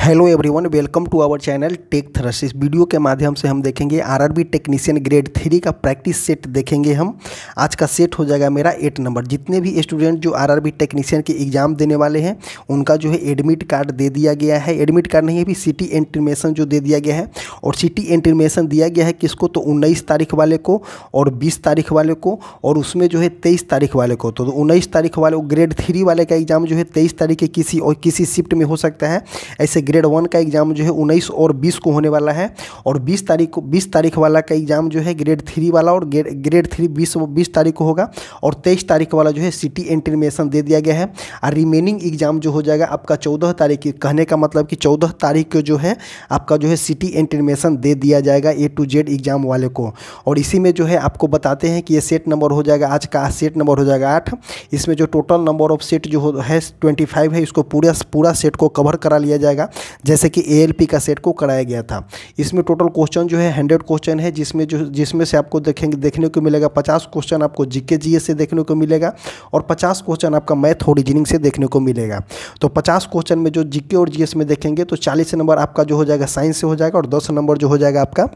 Hello everyone, welcome to our channel Tech Thrust. इस video के माध्यम से हम देखेंगे आरआरबी टेक्नीशियन ग्रेड 3 का प्रैक्टिस सेट देखेंगे हम। आज का सेट हो जाएगा मेरा 8 नंबर। जितने भी स्टूडेंट जो आरआरबी टेक्नीशियन के एग्ज़ाम देने वाले हैं उनका जो है एडमिट कार्ड दे दिया गया है। एडमिट कार्ड नहीं है, भी सिटी इंटीमेशन जो दे दिया गया है। और सिटी इंटीमेशन दिया गया है किसको, तो 19 तारीख वाले को और 20 तारीख वाले को, और उसमें जो है 23 तारीख वाले को। तो 19 तारीख वाले ग्रेड 3 वाले का एग्ज़ाम जो है 23 तारीख के किसी शिफ्ट में हो सकता है। ऐसे ग्रेड 1 का एग्ज़ाम जो है 19 और 20 को होने वाला है। और 20 तारीख वाला का एग्ज़ाम जो है ग्रेड 3 वाला और ग्रेड 3 20 तारीख को होगा। और 23 तारीख वाला जो है सिटी इंटीमेशन दे दिया गया है। और रिमेनिंग एग्ज़ाम जो हो जाएगा आपका 14 तारीख की, कहने का मतलब कि 14 तारीख को जो है आपका जो है सिटी इंटीमेशन दे दिया जाएगा A to Z एग्ज़ाम वाले को। और इसी में जो है आपको बताते हैं कि ये सेट नंबर हो जाएगा, आज का सेट नंबर हो जाएगा 8। इसमें जो टोटल नंबर ऑफ सेट जो है 25 है, इसको पूरा सेट को कवर करा लिया जाएगा जैसे कि ALP का सेट को कराया गया था। इसमें टोटल क्वेश्चन जो है 100 क्वेश्चन है, जिसमें से आपको देखने को मिलेगा 50 क्वेश्चन आपको GK GS से देखने को मिलेगा और 50 क्वेश्चन आपका मैथ और रीजनिंग से देखने को मिलेगा। तो 50 क्वेश्चन में जो GK और GS में देखेंगे तो 40 नंबर आपका जो हो जाएगा साइंस से हो जाएगा और 10 नंबर जो हो जाएगा आपका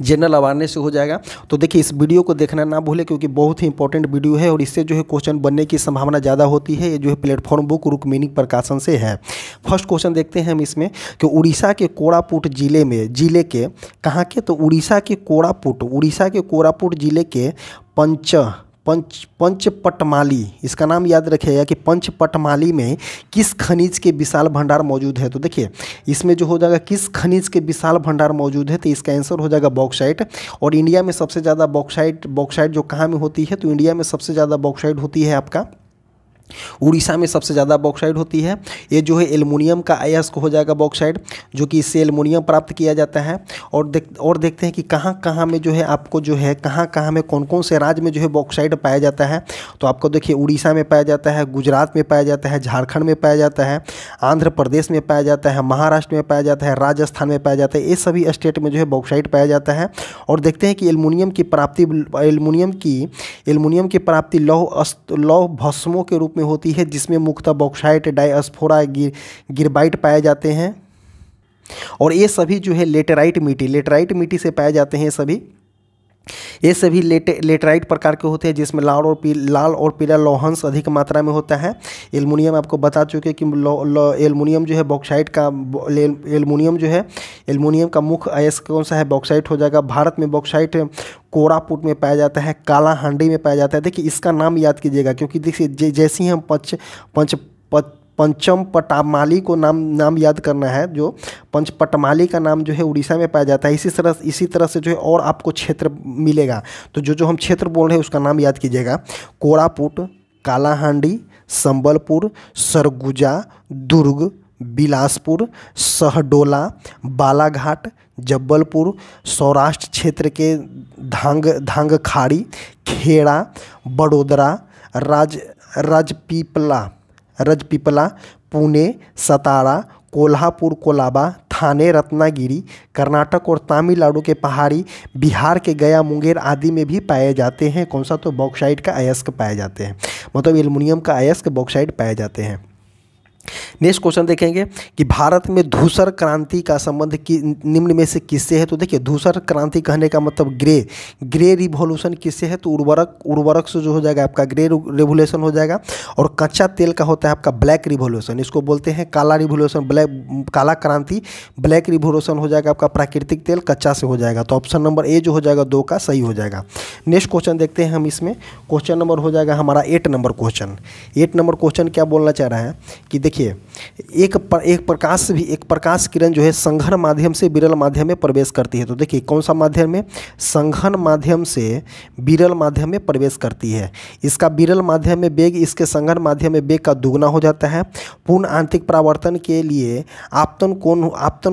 जनरल अवेयरनेस से हो जाएगा। तो देखिए, इस वीडियो को देखना ना भूलें क्योंकि बहुत ही इंपॉर्टेंट वीडियो है और इससे जो है क्वेश्चन बनने की संभावना ज़्यादा होती है। ये जो है प्लेटफॉर्म बुक रुक्मिणी प्रकाशन से है। फर्स्ट क्वेश्चन देखते हैं हम इसमें कि उड़ीसा के कोरापुट जिले के कहाँ के, तो उड़ीसा के कोरापुट जिले के पंचपटमाली, इसका नाम याद रखिएगा कि पंचपटमाली में किस खनिज के विशाल भंडार मौजूद है। तो देखिए, इसमें जो हो जाएगा किस खनिज के विशाल भंडार मौजूद है, तो इसका आंसर हो जाएगा बॉक्साइट। और इंडिया में सबसे ज़्यादा बॉक्साइट जो कहाँ में होती है, तो इंडिया में सबसे ज़्यादा बॉक्साइट होती है आपका उड़ीसा में सबसे ज़्यादा बॉक्साइट होती है। ये जो है एल्युमिनियम का अयस्क हो जाएगा बॉक्साइट, जो कि इससे एल्युमिनियम प्राप्त किया जाता है। और देखते हैं कि कहाँ में जो है आपको जो है कहाँ में कौन से राज्य में जो है बॉक्साइट पाया जाता है। तो आपको देखिए, उड़ीसा में पाया जाता है, गुजरात में पाया जाता है, झारखंड में पाया जाता है, आंध्र प्रदेश में पाया जाता है, महाराष्ट्र में पाया जाता है, राजस्थान में पाया जाता है। ये सभी स्टेट में जो है बॉक्साइट पाया जाता है। और देखते हैं कि एल्युमिनियम की प्राप्ति लौह भस्मों के रूप में होती है, जिसमें मुख्यतः बॉक्साइट, डायस्फोरा, गिरबाइट पाए जाते हैं। और ये सभी जो है लेटेराइट मिट्टी से पाए जाते हैं। ये सभी लेटेराइट प्रकार के होते हैं, जिसमें लाल और पीला लौहंश अधिक मात्रा में होता है। एल्युमिनियम आपको बता चुके कि एल्युमिनियम जो है बॉक्साइट का एल्युमिनियम का मुख्य अयस्क कौन सा है, बॉक्साइट हो जाएगा। भारत में बॉक्साइट कोरापुट में पाया जाता है, कालाहांडी में पाया जाता है। देखिए, इसका नाम याद कीजिएगा क्योंकि देखिए जैसे ही हम पंचपटमाली को नाम याद करना है, जो पंचपटमाली का नाम जो है उड़ीसा में पाया जाता है। इसी तरह से जो है और आपको क्षेत्र मिलेगा। तो जो हम क्षेत्र बोल रहे हैं उसका नाम याद कीजिएगा। कोरापुट, कालाहांडी, संबलपुर, सरगुजा, दुर्ग, बिलासपुर, सहडोला, बालाघाट, जबलपुर, सौराष्ट्र क्षेत्र के धांगखाड़ी, खेड़ा, बड़ोदरा, रजपीपला, पुणे, सतारा, कोल्हापुर, कोलाबा, थाने, रत्नागिरी, कर्नाटक और तमिलनाडु के पहाड़ी, बिहार के गया, मुंगेर आदि में भी पाए जाते हैं। कौन सा, तो बॉक्साइट का अयस्क पाए जाते हैं, मतलब एल्युमिनियम का अयस्क बॉक्साइट पाए जाते हैं। नेक्स्ट क्वेश्चन देखेंगे कि भारत में धूसर क्रांति का संबंध निम्न में से किससे है। तो देखिए, धूसर क्रांति कहने का मतलब ग्रे रिवॉल्यूशन किससे है, तो उर्वरक से जो हो जाएगा आपका ग्रे रिवॉल्यूशन हो जाएगा। और कच्चा तेल का होता है आपका ब्लैक रिवॉल्यूशन, इसको बोलते हैं काला रिवॉल्यूशन, काला क्रांति। ब्लैक रिवॉल्यूशन हो जाएगा आपका प्राकृतिक तेल कच्चा से हो जाएगा। तो ऑप्शन नंबर ए जो हो जाएगा 2 का सही हो जाएगा। नेक्स्ट क्वेश्चन देखते हैं हम। इसमें क्वेश्चन नंबर हो जाएगा हमारा 8 नंबर क्वेश्चन। 8 नंबर क्वेश्चन क्या बोलना चाह रहा है कि देखिए, एक प्रकाश किरण जो है संघन माध्यम से विरल माध्यम में प्रवेश करती है। तो देखिए, कौन सा माध्यम में, संघन माध्यम से विरल माध्यम में प्रवेश करती है। इसका विरल माध्यम में वेग इसके संघन माध्यम में वेग का दुगना हो जाता है। पूर्ण आंतरिक परावर्तन के लिए आपतन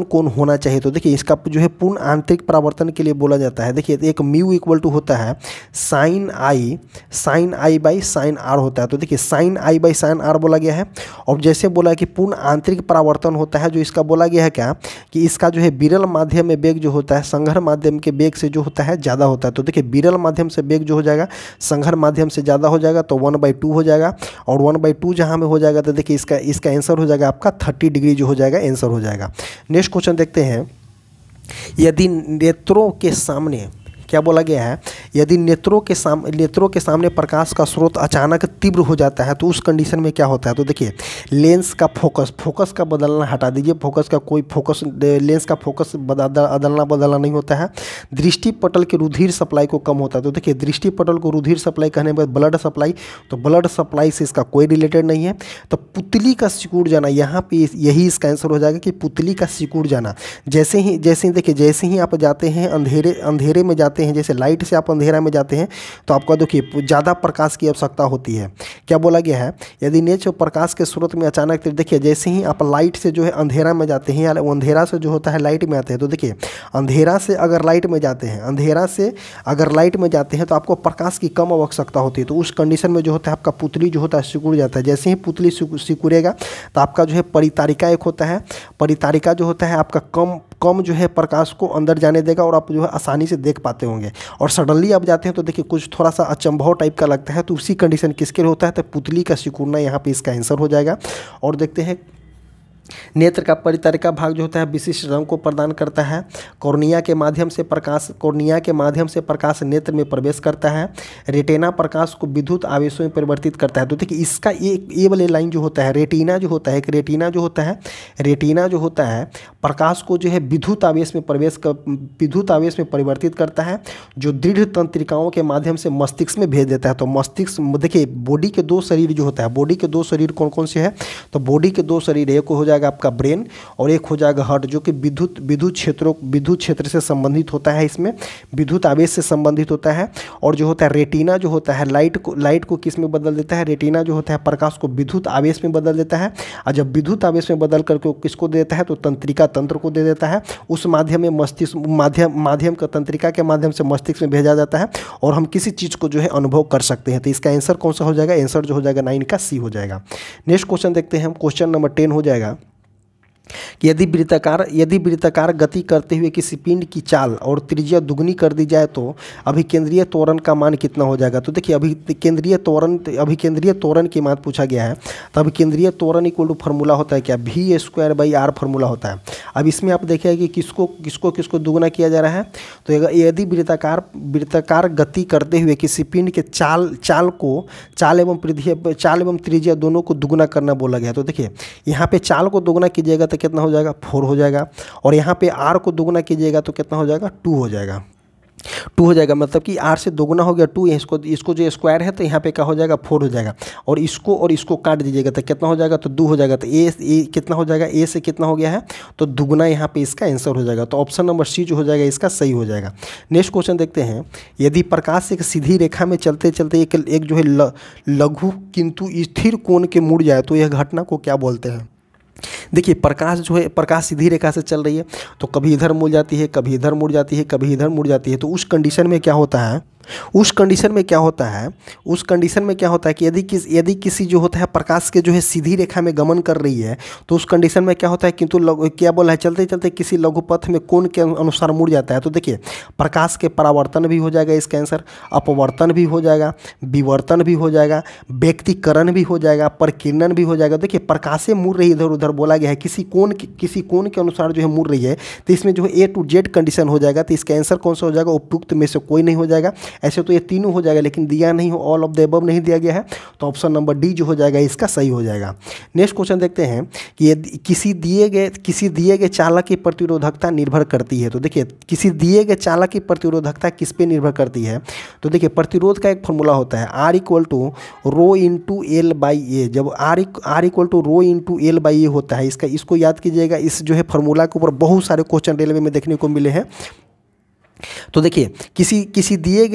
कोण होना चाहिए। तो देखिए, इसका जो है पूर्ण आंतरिक परावर्तन के लिए बोला जाता है। देखिए, एक म्यू इक्वल टू होता है sine i by sine r होता है। तो देखिए, sine i by sine r बोला गया है। और जैसे बोला है कि संपूर्ण आंतरिक परावर्तन होता है जो इसका बोला गया है क्या कि इसका जो है विरल माध्यम में वेग जो होता है संघर माध्यम के वेग से जो होता है ज़्यादा होता है। तो देखिए विरल माध्यम से वेग जो हो जाएगा संघर माध्यम से ज़्यादा हो जाएगा तो 1/2 हो जाएगा, और 1/2 जहाँ में हो जाएगा तो देखिए इसका आंसर हो जाएगा आपका 30 डिग्री जो हो जाएगा आंसर हो जाएगा। नेक्स्ट क्वेश्चन देखते हैं, यदि नेत्रों के सामने क्या बोला गया है, यदि नेत्रों के सामने प्रकाश का स्रोत अचानक तीव्र हो जाता है तो उस कंडीशन में क्या होता है। तो देखिए लेंस का फोकस का बदलना हटा दीजिए, लेंस का फोकस बदलना नहीं होता है। दृष्टि पटल के रुधिर सप्लाई को कम होता है। तो देखिए दृष्टि पटल को रुधिर सप्लाई कहने के बाद ब्लड सप्लाई, तो ब्लड सप्लाई से इसका कोई रिलेटेड नहीं है। तो पुतली का सिकुड़ जाना, यहाँ पे यही इसका आंसर हो जाएगा कि पुतली का सिकुड़ जाना। जैसे ही देखिए जैसे ही आप जाते हैं अंधेरे में जाते हैं, जैसे लाइट से आप अंधेरा में जाते हैं तो आपका देखिए ज़्यादा प्रकाश की आवश्यकता होती है। क्या बोला गया है, यदि नेत्र प्रकाश के स्रोत में अचानक देखिए जैसे ही आप लाइट से जो है अंधेरा में जाते हैं या अंधेरा से जो होता है लाइट में आते हैं, तो देखिए अंधेरा से अगर लाइट में जाते हैं तो आपको प्रकाश की कम आवश्यकता होती है। तो उस कंडीशन में जो होता है आपका पुतली जो होता है सिकुड़ जाता है। जैसे ही पुतली सिकुड़ेगा तो आपका जो है परितारिका एक होता है, परितारिका जो होता है आपका कम जो है प्रकाश को अंदर जाने देगा और आप जो है आसानी से देख पाते होंगे। और सडनली आप जाते हैं तो देखिए कुछ थोड़ा सा अचंभव टाइप का लगता है, तो उसी कंडीशन किसके लिए होता है, तो पुतली का सिकुड़ना यहाँ पे इसका आंसर हो जाएगा। और देखते हैं नेत्र का परितारिका भाग जो होता है विशिष्ट रंग को प्रदान करता है। कॉर्निया के माध्यम से प्रकाश नेत्र में प्रवेश करता है। रेटिना प्रकाश को विद्युत आवेशों में परिवर्तित करता है। तो देखिए इसका ये वाले लाइन जो होता है रेटिना जो होता है प्रकाश को जो है विद्युत आवेश में परिवर्तित करता है, जो दृढ़ तंत्रिकाओं के माध्यम से मस्तिष्क में भेज देता है। तो मस्तिष्क देखिए बॉडी के 2 शरीर जो होता है, बॉडी के 2 शरीर कौन कौन से हैं, तो बॉडी के 2 शरीर एक हो जाएगा आपका ब्रेन और एक हो जाएगा हार्ट, जो कि विद्युत क्षेत्र से संबंधित होता है, इसमें विद्युत आवेश से संबंधित होता है। और जो होता है रेटिना जो होता है लाइट को किस में बदल देता है, रेटिना जो होता है प्रकाश को विद्युत आवेश में बदल देता है। और जब विद्युत आवेश में बदल करके किसको दे देता है, तो तंत्रिका तंत्र को दे देता है। उस माध्यम में मस्तिष्क माध्यम का तंत्रिका के माध्यम से मस्तिष्क में भेजा जाता है और हम किसी चीज़ को जो है अनुभव कर सकते हैं। तो इसका आंसर कौन सा हो जाएगा, आंसर जो हो जाएगा 9 का सी हो जाएगा। नेक्स्ट क्वेश्चन देखते हैं हम, क्वेश्चन नंबर 10 हो जाएगा कि यदि वृत्ताकार गति करते हुए किसी पिंड की चाल और त्रिज्या दुगनी कर दी जाए तो अभिकेंद्रीय त्वरण का मान कितना हो जाएगा। तो देखिए अभिकेंद्रीय त्वरण की मान पूछा गया है। तो अभिकेंद्रीय त्वरण इक्वल टू फार्मूला होता है क्या, v² फार्मूला होता है। अब इसमें आप देखिए कि किसको दुगना किया जा रहा है। तो यदि वृत्ताकार गति करते हुए किसी पिंड के चाल एवं त्रिज्या दोनों को दुगना करना बोला गया। तो देखिए यहाँ पे चाल को दुगना कीजिएगा तो कितना हो जाएगा, 4 हो जाएगा। और यहाँ पे r को दुगना कीजिएगा तो कितना हो जाएगा, 2 हो जाएगा। 2 हो जाएगा मतलब कि r से दोगुना हो गया 2, इसको जो स्क्वायर है तो यहाँ पे क्या हो जाएगा 4 हो जाएगा। और इसको काट दीजिएगा तो कितना हो जाएगा, तो 2 हो जाएगा। तो ए कितना हो जाएगा, ए से कितना हो गया है, तो दुगुना यहाँ पे इसका आंसर हो जाएगा। तो ऑप्शन नंबर सी जो हो जाएगा इसका सही हो जाएगा। नेक्स्ट क्वेश्चन देखते हैं, यदि प्रकाश एक सीधी रेखा में चलते चलते एक जो है लघु किंतु स्थिर कोण के मुड़ जाए तो यह घटना को क्या बोलते हैं। देखिए प्रकाश सीधी रेखा से चल रही है तो कभी इधर मुड़ जाती है, कभी इधर मुड़ जाती है, कभी इधर मुड़ जाती है। तो उस कंडीशन में क्या होता है कि यदि किसी जो होता है प्रकाश के जो है सीधी रेखा में गमन कर रही है तो उस कंडीशन में क्या होता है, किंतु क्या बोला है, चलते चलते किसी लघु पथ में कोण के अनुसार मुड़ जाता है। तो देखिए प्रकाश के परावर्तन भी हो जाएगा इसका आंसर, अपवर्तन भी हो जाएगा, विवर्तन भी हो जाएगा, व्यक्तिकरण भी हो जाएगा, प्रकीर्णन भी हो जाएगा। देखिए प्रकाशें मुड़ रही इधर उधर बोला गया है, किसी कोण के अनुसार जो है मुड़ रही है, तो इसमें जो है A to Z कंडीशन हो जाएगा। तो इसका आंसर कौन सा हो जाएगा, उपयुक्त में से कोई नहीं हो जाएगा। ऐसे तो ये तीनों हो जाएगा लेकिन दिया नहीं हो, ऑल ऑफ द अबव नहीं दिया गया है। तो ऑप्शन नंबर डी जो हो जाएगा इसका सही हो जाएगा। नेक्स्ट क्वेश्चन देखते हैं कि किसी दिए गए चालक की प्रतिरोधकता निर्भर करती है। तो देखिए किसी दिए गए चालक की प्रतिरोधकता किस पे निर्भर करती है। तो देखिए प्रतिरोध का एक फॉर्मूला होता है R equal to rho into L by A. जब R equal to rho into L by A होता है, इसको याद कीजिएगा। इस जो है फॉर्मूला के ऊपर बहुत सारे क्वेश्चन रेलवे में देखने को मिले हैं। तो देखिए किसी दिए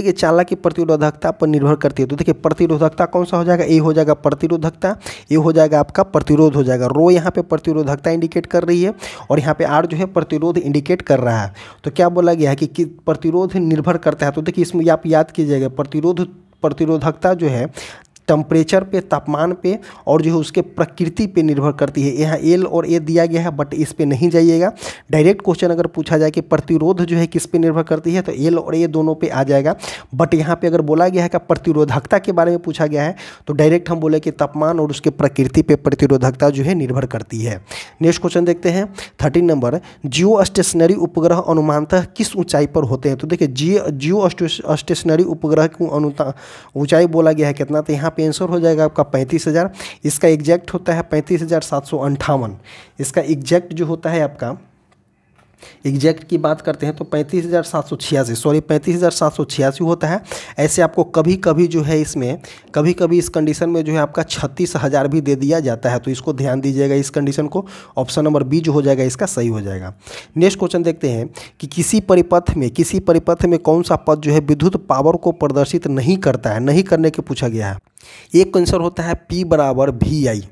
गए चालक की प्रतिरोधकता पर निर्भर करती है। तो देखिए प्रतिरोधकता कौन सा हो जाएगा, ए हो जाएगा प्रतिरोधकता, ए हो जाएगा आपका प्रतिरोध हो जाएगा। रो यहाँ पे प्रतिरोधकता इंडिकेट कर रही है और यहाँ पे आर जो है प्रतिरोध इंडिकेट कर रहा है। तो क्या बोला गया है कि प्रतिरोध निर्भर करता है। तो देखिए इसमें आप याद कीजिएगा प्रतिरोधकता जो है टेम्परेचर पे, तापमान पे और जो है उसके प्रकृति पे निर्भर करती है। यहाँ एल और ए दिया गया है बट इस पे नहीं जाइएगा। डायरेक्ट क्वेश्चन अगर पूछा जाए कि प्रतिरोध जो है किस पे निर्भर करती है तो एल और ए दोनों पे आ जाएगा। बट यहाँ पे अगर बोला गया है कि प्रतिरोधकता के बारे में पूछा गया है तो डायरेक्ट हम बोले कि तापमान और उसके प्रकृति पे प्रतिरोधकता जो है निर्भर करती है। नेक्स्ट क्वेश्चन देखते हैं 13 नंबर, जियो स्टेशनरी उपग्रह अनुमानतः किस ऊंचाई पर होते हैं। तो देखिए जियो स्टेशनरी उपग्रह की ऊंचाई बोला गया है कितना, तो यहाँ पे आंसर हो जाएगा आपका 35,000। इसका एग्जैक्ट होता है 35,758। इसका एग्जैक्ट जो होता है आपका, एग्जैक्ट की बात करते हैं तो 35,786 होता है। ऐसे आपको कभी कभी जो है इसमें, कभी कभी इस कंडीशन में जो है आपका 36,000 भी दे दिया जाता है, तो इसको ध्यान दीजिएगा। इस कंडीशन को ऑप्शन नंबर बी जो हो जाएगा इसका सही हो जाएगा। नेक्स्ट क्वेश्चन देखते हैं कि किसी परिपथ में कौन सा पद जो है विद्युत पावर को प्रदर्शित नहीं करता है, नहीं करने के पूछा गया है। एक आंसर होता है P बराबर VI,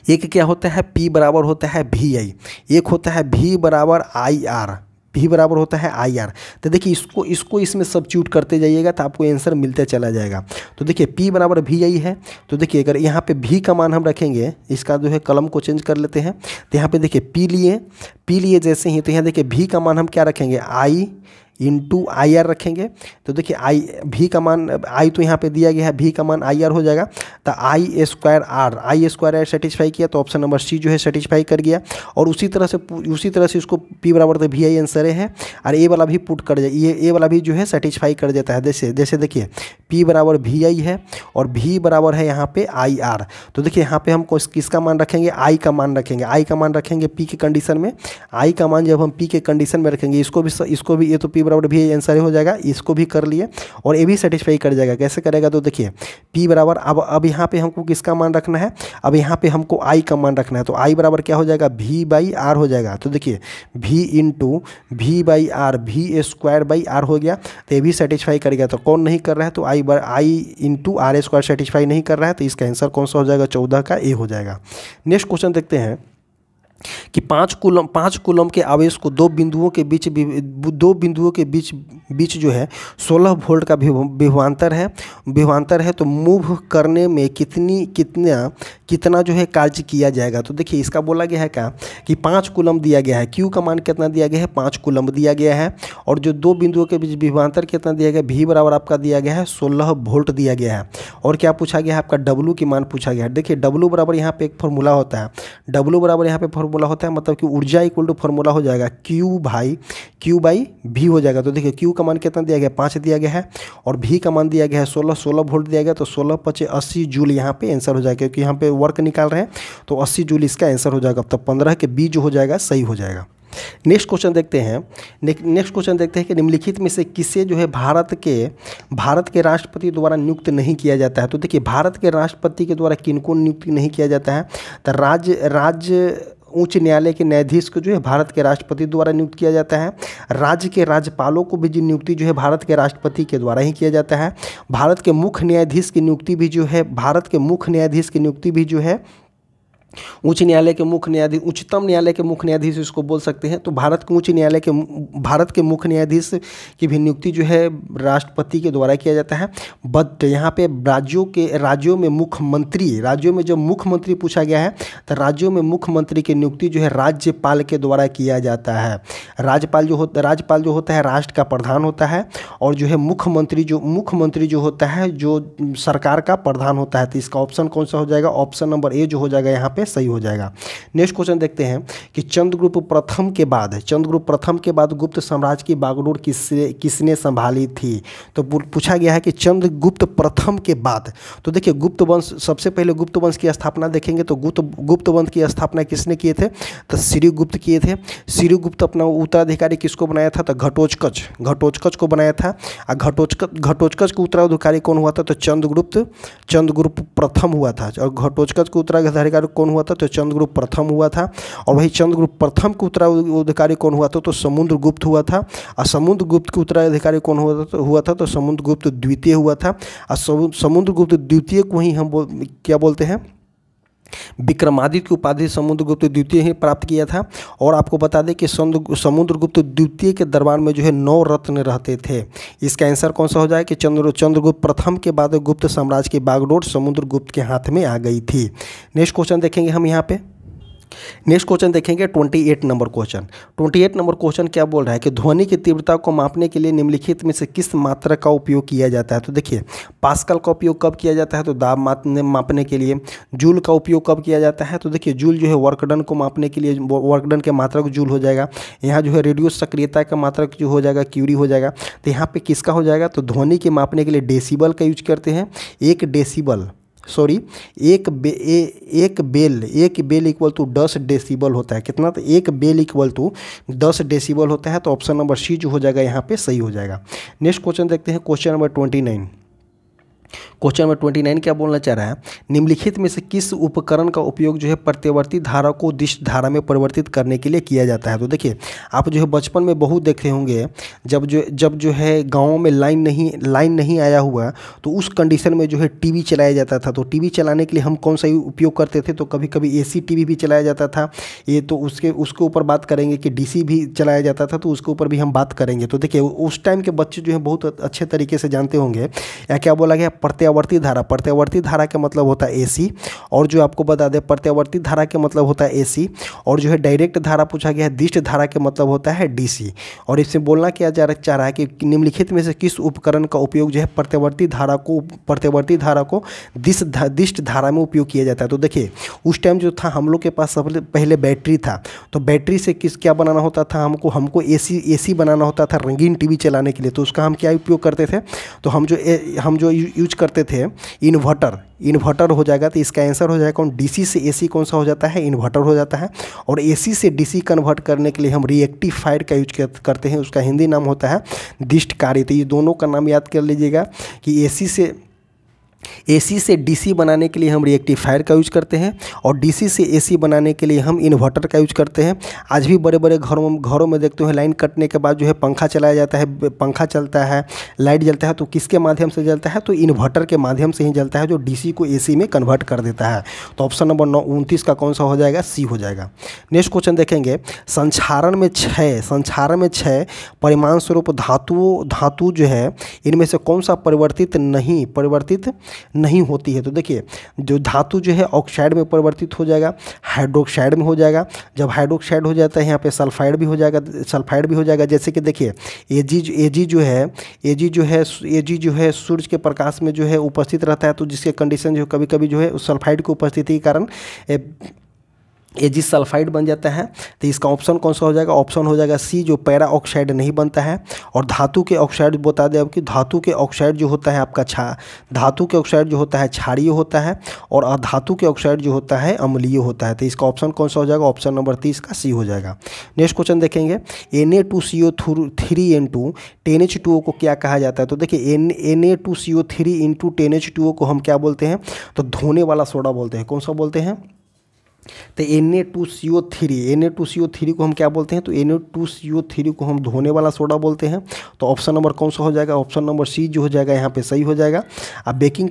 एक क्या होता है P बराबर होता है VI, एक होता है V बराबर IR, V बराबर होता है IR। तो देखिए इसको इसमें सब्स्टिट्यूट करते जाइएगा तो आपको आंसर मिलते चला जाएगा। तो देखिए P बराबर VI है, तो देखिए अगर यहाँ पे V का मान हम रखेंगे, इसका जो है कलम को चेंज कर लेते हैं, तो यहाँ पे देखिए P लिए जैसे ही, तो यहाँ देखिए V का मान हम क्या रखेंगे, I इंटू IR रखेंगे। तो देखिए V का मान, I तो यहाँ पे दिया गया है, V का मान IR हो जाएगा। तो I स्क्वायर R सेटिस्फाई किया तो ऑप्शन नंबर सी जो है सेटिस्फाई कर गया। और उसी तरह से इसको P बराबर तो VI आंसर है, और ए वाला भी पुट कर जाए, ये ए वाला भी जो है सेटिस्फाई कर देता है। जैसे देखिए P बराबर VI है और V बराबर है यहाँ पे IR। तो देखिए यहाँ पे हम किसका मान रखेंगे, I का मान रखेंगे P के कंडीशन में। I का मान जब हम P के कंडीशन में रखेंगे, इसको भी ये तो P बराबर भी आंसर हो जाएगा, इसको भी कर लिए और ये भी सेटिस्फाई कर जाएगा। कैसे करेगा, तो देखिए P बराबर, अब यहाँ पे हमको किसका मान रखना है, अब यहाँ पे हमको I का मान रखना है। तो I बराबर क्या हो जाएगा, V/R हो जाएगा। तो देखिए V into V/R, V square by R हो गया, तो ये भी सेटिस्फाई करेगा। तो कौन नहीं कर रहा है, तो I into R square satisfy नहीं कर रहा है, तो इसका आंसर कौन सा हो जाएगा, 14 का ए हो जाएगा। नेक्स्ट क्वेश्चन देखते हैं कि 5 कूलम के आवेश को दो बिंदुओं के बीच जो है 16 वोल्ट का विभवांतर है, तो मूव करने में कितना जो है कार्य किया जाएगा। तो देखिए इसका बोला गया है क्या कि 5 कूलम दिया गया है, Q का मान कितना दिया गया है, 5 कूलम दिया गया है, और जो दो बिंदुओं के बीच विभवांतर कितना दिया गया, V बराबर आपका दिया गया है 16 वोल्ट दिया गया है। और क्या पूछा गया है, आपका W की मान पूछा गया है। देखिए W बराबर यहाँ पे एक फॉर्मूला होता है, W बराबर यहाँ पे फॉर्मूला होता है, मतलब कि ऊर्जा इक्वल टू फॉर्मूला हो जाएगा Q बाई V हो जाएगा। तो देखिए Q का मान कितना दिया गया, 5 दिया गया है, और V का मान दिया गया है 16 वोल्ट दिया गया। तो 16×5 80 जूल यहाँ पे आंसर हो जाएगा, क्योंकि यहाँ पे वर्क निकाल रहे हैं, तो 80 जूल इसका आंसर हो जाएगा। तब 15 के B जो हो जाएगा सही हो जाएगा। नेक्स्ट क्वेश्चन देखते हैं कि निम्नलिखित में से किसे जो है भारत के राष्ट्रपति द्वारा नियुक्त नहीं किया जाता है। तो देखिए भारत के राष्ट्रपति के द्वारा किनको नियुक्त नहीं किया जाता है, तो राज्य उच्च न्यायालय के न्यायाधीश को जो है भारत के राष्ट्रपति द्वारा नियुक्त किया जाता है। राज्य के राज्यपालों को भी नियुक्ति जो है भारत के राष्ट्रपति के द्वारा ही किया जाता है। भारत के मुख्य न्यायाधीश की नियुक्ति भी जो है उच्च न्यायालय के मुख्य न्यायाधीश, उच्चतम न्यायालय के मुख्य न्यायाधीश इसको बोल सकते हैं। तो भारत के मुख्य न्यायाधीश की भी नियुक्ति जो है राष्ट्रपति के द्वारा किया जाता है। बट यहाँ पे राज्यों में जब मुख्यमंत्री पूछा गया है, तो राज्यों में मुख्यमंत्री की नियुक्ति जो है राज्यपाल के द्वारा किया जाता है। राज्यपाल जो होता है राष्ट्र का प्रधान होता है, और जो है मुख्यमंत्री जो होता है जो सरकार का प्रधान होता है। तो इसका ऑप्शन कौन सा हो जाएगा, ऑप्शन नंबर ए जो हो जाएगा यहाँ पे सही हो जाएगा। नेक्स्ट क्वेश्चन देखते हैं कि चंद्रगुप्त प्रथम के बाद गुप्त साम्राज्य की बागडोर किसने संभाली थी। तो पूछा गया है कि चंद्रगुप्त प्रथम के बाद, तो देखिए गुप्त वंश, सबसे पहले गुप्त वंश की स्थापना देखेंगे तो गुप्त वंश की स्थापना किसने किए थे, तो श्रीगुप्त किए थे। श्रीगुप्त अपना उत्तराधिकारी किसको बनाया था, तो घटोत्कच को बनाया था। और घटोत्कच का उत्तराधिकारी कौन हुआ था, तो चंद्रगुप्त प्रथम हुआ था। और घटोत्कच का उत्तराधिकारी कौन हुआ था, तो चंद्रगुप्त प्रथम हुआ था। और वही चंद्रगुप्त प्रथम के उत्तराधिकारी कौन हुआ था, तो समुद्रगुप्त हुआ था। और समुद्रगुप्त के उत्तराधिकारी कौन हुआ था, तो समुद्रगुप्त द्वितीय हुआ था। और समुद्रगुप्त द्वितीय को ही हम क्या बोलते हैं, विक्रमादित्य की उपाधि समुद्रगुप्त द्वितीय ही प्राप्त किया था। और आपको बता दें कि समुद्रगुप्त द्वितीय के दरबार में जो है 9 रत्न रहते थे। इसका आंसर कौन सा हो जाए कि चंद्रगुप्त प्रथम के बाद गुप्त साम्राज्य की बागडोर समुद्रगुप्त के हाथ में आ गई थी। नेक्स्ट क्वेश्चन देखेंगे हम यहाँ पे। नेक्स्ट क्वेश्चन देखेंगे 28 नंबर क्वेश्चन। 28 नंबर क्वेश्चन क्या बोल रहा है कि ध्वनि की तीव्रता को मापने के लिए निम्नलिखित में से किस मात्रक का उपयोग किया जाता है। तो देखिए, पास्कल का उपयोग कब किया जाता है तो दाब मापने के लिए। जूल का उपयोग कब किया जाता है तो देखिए, जूल जो है वर्कडन को मापने के लिए, वर्कडन के मात्रक जूल हो जाएगा। यहाँ जो है रेडियो सक्रियता का मात्रक जो हो जाएगा क्यूरी हो जाएगा। तो यहाँ पे किसका हो जाएगा तो ध्वनि के मापने के लिए डेसिबल का यूज करते हैं। एक बेल इक्वल टू 10 डेसिबल होता है। कितना तो एक बेल इक्वल टू 10 डेसिबल होता है। तो ऑप्शन नंबर सी जो हो जाएगा यहाँ पे सही हो जाएगा। नेक्स्ट क्वेश्चन देखते हैं, क्वेश्चन नंबर 29। क्वेश्चन नंबर 29 क्या बोलना चाह रहा है, निम्नलिखित में से किस उपकरण का उपयोग जो है प्रत्यावर्ती धारा को दिश धारा में परिवर्तित करने के लिए किया जाता है। तो देखिए, आप जो है बचपन में बहुत देखे होंगे, जब जो है गाँव में लाइन नहीं आया हुआ तो उस कंडीशन में जो है टीवी चलाया जाता था। तो टीवी चलाने के लिए हम कौन सा उपयोग करते थे तो कभी कभी एसी टीवी भी चलाया जाता था। ये तो उसके ऊपर बात करेंगे कि डीसी भी चलाया जाता था, तो उसके ऊपर भी हम बात करेंगे। तो देखिए, उस टाइम के बच्चे जो है बहुत अच्छे तरीके से जानते होंगे। या क्या बोला गया, प्रत्यावर्ती धारा का मतलब होता है एसी। और जो आपको बता दें, प्रत्यावर्ती धारा का मतलब होता है एसी। और जो है डायरेक्ट धारा पूछा गया है, दिष्ट धारा का मतलब होता है डीसी। और इससे बोलना क्या चाह रहा है कि निम्नलिखित में से किस उपकरण का उपयोग जो है प्रत्यावर्ती धारा को दिष्ट धारा में उपयोग किया जाता है। तो देखिए, उस टाइम जो था हम लोग के पास सबसे पहले बैटरी था। तो बैटरी से क्या बनाना होता था, हमको एसी बनाना होता था रंगीन टीवी चलाने के लिए। तो उसका हम क्या उपयोग करते थे तो हम जो यूज करते थे इन्वर्टर हो जाएगा। तो इसका आंसर हो जाएगा कौन, डीसी से एसी कौन सा हो जाता है, इन्वर्टर हो जाता है। और एसी से डीसी कन्वर्ट करने के लिए हम रिएक्टिफायर का यूज करते हैं। उसका हिंदी नाम होता है दिष्टकारी। तो ये दोनों का नाम याद कर लीजिएगा कि एसी से डीसी बनाने के लिए हम रिएक्टिफायर का यूज करते हैं और डीसी से एसी बनाने के लिए हम इन्वर्टर का यूज करते हैं। आज भी बड़े बड़े घरों में देखते हैं लाइन कटने के बाद जो है पंखा चलाया जाता है, पंखा चलता है, लाइट जलता है। तो किसके माध्यम से जलता है तो इन्वर्टर के माध्यम से ही जलता है, जो डीसी को एसी में कन्वर्ट कर देता है। तो ऑप्शन नंबर 29 का कौन सा हो जाएगा, सी हो जाएगा। नेक्स्ट क्वेश्चन देखेंगे, संक्षारण में 6 परिमाण स्वरूप धातु जो है इनमें से कौन सा परिवर्तित नहीं होती है। तो देखिए, जो धातु जो है ऑक्साइड में परिवर्तित हो जाएगा, हाइड्रोक्साइड में हो जाएगा। जब हाइड्रोक्साइड हो जाता है यहाँ पे सल्फाइड भी हो जाएगा। जैसे कि देखिए, एजी जो है सूर्य के प्रकाश में जो है उपस्थित रहता है। तो जिसके कंडीशन जो कभी कभी जो है सल्फाइड की उपस्थिति के कारण एजी सल्फाइड बन जाता है। तो इसका ऑप्शन कौन सा हो जाएगा, ऑप्शन हो जाएगा सी, जो पैरा ऑक्साइड नहीं बनता है। और धातु के ऑक्साइड बता दें आपकी, धातु के ऑक्साइड जो होता है आपका क्षारीय होता है और अधातु के ऑक्साइड जो होता है अम्लीय होता है। तो इसका ऑप्शन कौन सा हो जाएगा, ऑप्शन नंबर 30 का सी हो जाएगा। नेक्स्ट क्वेश्चन देखेंगे, Na2CO3 10H2O को क्या कहा जाता है। तो देखिए, Na2CO3 10H2O को हम क्या बोलते हैं तो धोने वाला सोडा बोलते हैं। कौन सा बोलते हैं तो Na2CO3 को हम क्या बोलते हैं तो Na2CO3 को हम धोने वाला सोडा बोलते हैं। तो ऑप्शन नंबर कौन सा हो जाएगा, ऑप्शन नंबर सी जो हो जाएगा यहाँ पे सही हो जाएगा। अब बेकिंग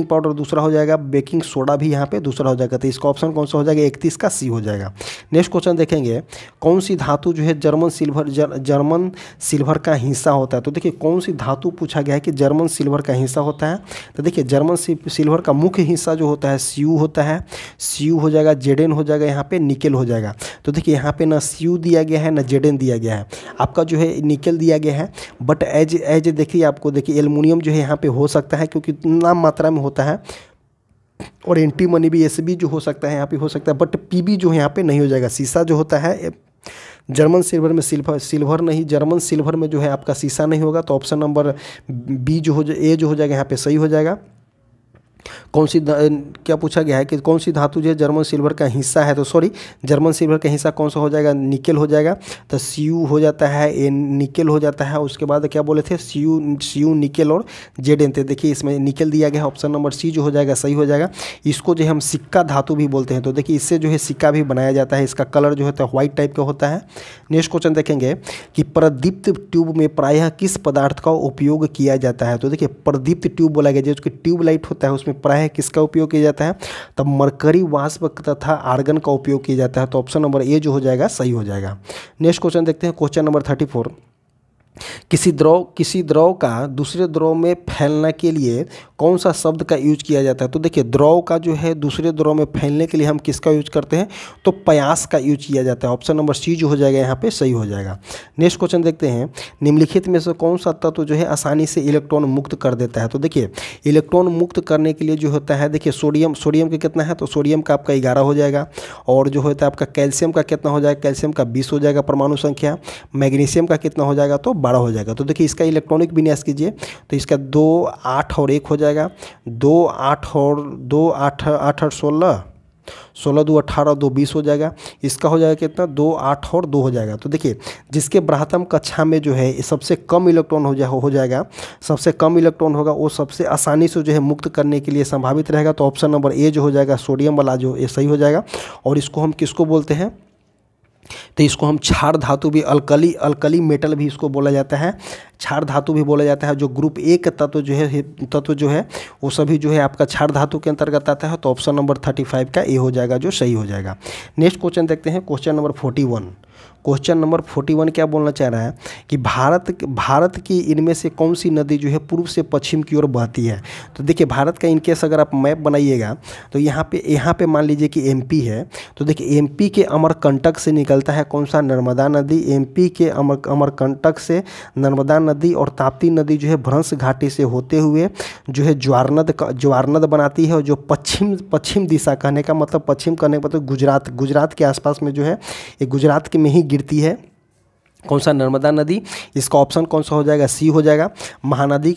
पाउडर दूसरा हो जाएगा, बेकिंग सोडा भी यहाँ पे दूसरा हो जाएगा। तो इसका ऑप्शन कौन सा हो जाएगा, 31 का सी हो जाएगा। नेक्स्ट क्वेश्चन देखेंगे, कौन सी धातु जो है जर्मन सिल्वर का हिस्सा होता है। तो देखिए, कौन सी धातु पूछा गया है कि जर्मन सिल्वर का हिस्सा होता है। तो देखिए, जर्मन सिल्वर का मुख्य हिस्सा जो होता है सीयू होता है। सीयू हो जाएगा, जेडेन हो जाएगा, यहाँ पे निकेल हो जाएगा। तो देखिए, यहाँ पे ना सीयू दिया गया है ना जेडेन दिया गया है, आपका जो है निकेल दिया गया है। बट एज देखिए, आपको देखिए एल्युमिनियम जो है यहाँ पे हो सकता है क्योंकि इतना मात्रा में होता है। और एंटीमनी भी एसबी जो हो सकता है यहाँ पे हो सकता है, बट पीबी जो है यहाँ पे नहीं हो जाएगा। शीशा जो होता है जर्मन सिल्वर में सिल्वर नहीं, जर्मन सिल्वर में जो है आपका शीशा नहीं होगा। तो ऑप्शन नंबर बी जो हो जाएगा यहाँ पे सही हो जाएगा। कौन सी क्या पूछा गया है कि कौन सी धातु जो है जर्मन सिल्वर का हिस्सा है। तो सॉरी, जर्मन सिल्वर का हिस्सा कौन सा हो जाएगा, निकेल हो जाएगा। तो सीयू हो जाता है, निकेल हो जाता है। उसके बाद क्या बोले थे, सीयू निकेल और जेडेन थे। देखिए, इसमें निकेल दिया गया है, ऑप्शन नंबर सी जो हो जाएगा सही हो जाएगा। इसको जो हम सिक्का धातु भी बोलते हैं। तो देखिए, इससे जो है सिक्का भी बनाया जाता है। इसका कलर जो होता है व्हाइट टाइप का होता है। नेक्स्ट क्वेश्चन देखेंगे कि प्रदीप्त ट्यूब में प्रायः किस पदार्थ का उपयोग किया जाता है। तो देखिए, प्रदीप्त ट्यूब बोला गया, जो ट्यूब लाइट होता है उसमें प्रायः है किसका उपयोग किया जाता है, तब मरकरी वाष्प तथा आर्गन का उपयोग किया जाता है। तो ऑप्शन नंबर ए जो हो जाएगा सही हो जाएगा। नेक्स्ट क्वेश्चन देखते हैं, क्वेश्चन नंबर 34। किसी द्रव का दूसरे द्रव में फैलने के लिए कौन सा शब्द का यूज किया जाता है। तो देखिए द्रव का जो है दूसरे द्रव में फैलने के लिए हम किसका यूज करते हैं, तो प्रयास का यूज किया जाता है। ऑप्शन नंबर सी जो हो जाएगा यहाँ पे सही हो जाएगा। नेक्स्ट क्वेश्चन देखते हैं, निम्नलिखित में से कौन सा तत्व जो है आसानी से इलेक्ट्रॉन मुक्त कर देता है। तो देखिए इलेक्ट्रॉन मुक्त करने के लिए जो होता है, देखिए सोडियम का कितना है, तो सोडियम का आपका 11 हो जाएगा। और जो होता है आपका कैल्शियम का कितना हो जाएगा, कैल्शियम का 20 हो जाएगा परमाणु संख्या। मैग्नीशियम का कितना हो जाएगा, तो 12 हो जाएगा। तो देखिए इसका इलेक्ट्रॉनिक विन्यास कीजिए, तो इसका 2 8 और 1 हो जाएगा, 2 8 और 2 8 8 और 16 16 2 18 2 20 हो जाएगा। इसका हो जाएगा कितना, 2 8 और 2 हो जाएगा। तो देखिए जिसके ब्राह्मण कक्षा में जो है सबसे कम इलेक्ट्रॉन हो जाएगा, सबसे कम इलेक्ट्रॉन होगा वो सबसे आसानी से जो है मुक्त करने के लिए संभावित रहेगा। तो ऑप्शन नंबर ए जो हो जाएगा सोडियम वाला जो ये सही हो जाएगा। और इसको हम किसको बोलते हैं, तो इसको हम क्षार धातु भी, अल्कली मेटल भी इसको बोला जाता है, क्षार धातु भी बोला जाता है। जो ग्रुप ए का तत्व जो है वो सभी जो है आपका क्षार धातु के अंतर्गत आता है। तो ऑप्शन नंबर 35 का ए हो जाएगा जो सही हो जाएगा। नेक्स्ट क्वेश्चन देखते हैं, क्वेश्चन नंबर 41। क्वेश्चन नंबर 41 क्या बोलना चाह रहा है कि भारत की इनमें से कौन सी नदी जो है पूर्व से पश्चिम की ओर बहती है। तो देखिए भारत का इनकेस अगर आप मैप बनाइएगा तो यहाँ पे मान लीजिए कि एमपी है। तो देखिए एमपी के अमरकंटक से निकलता है कौन सा, नर्मदा नदी। एमपी के अमरकंटक से नर्मदा नदी और ताप्ती नदी जो है भ्रंश घाटी से होते हुए जो है ज्वारनद बनाती है। और जो पश्चिम दिशा, कहने का मतलब पश्चिम करने का मतलब गुजरात के आसपास में जो है ये गुजरात के में ही गिरती है कौन सा, नर्मदा नदी। इसका ऑप्शन कौन सा हो जाएगा, सी हो जाएगा। महानदी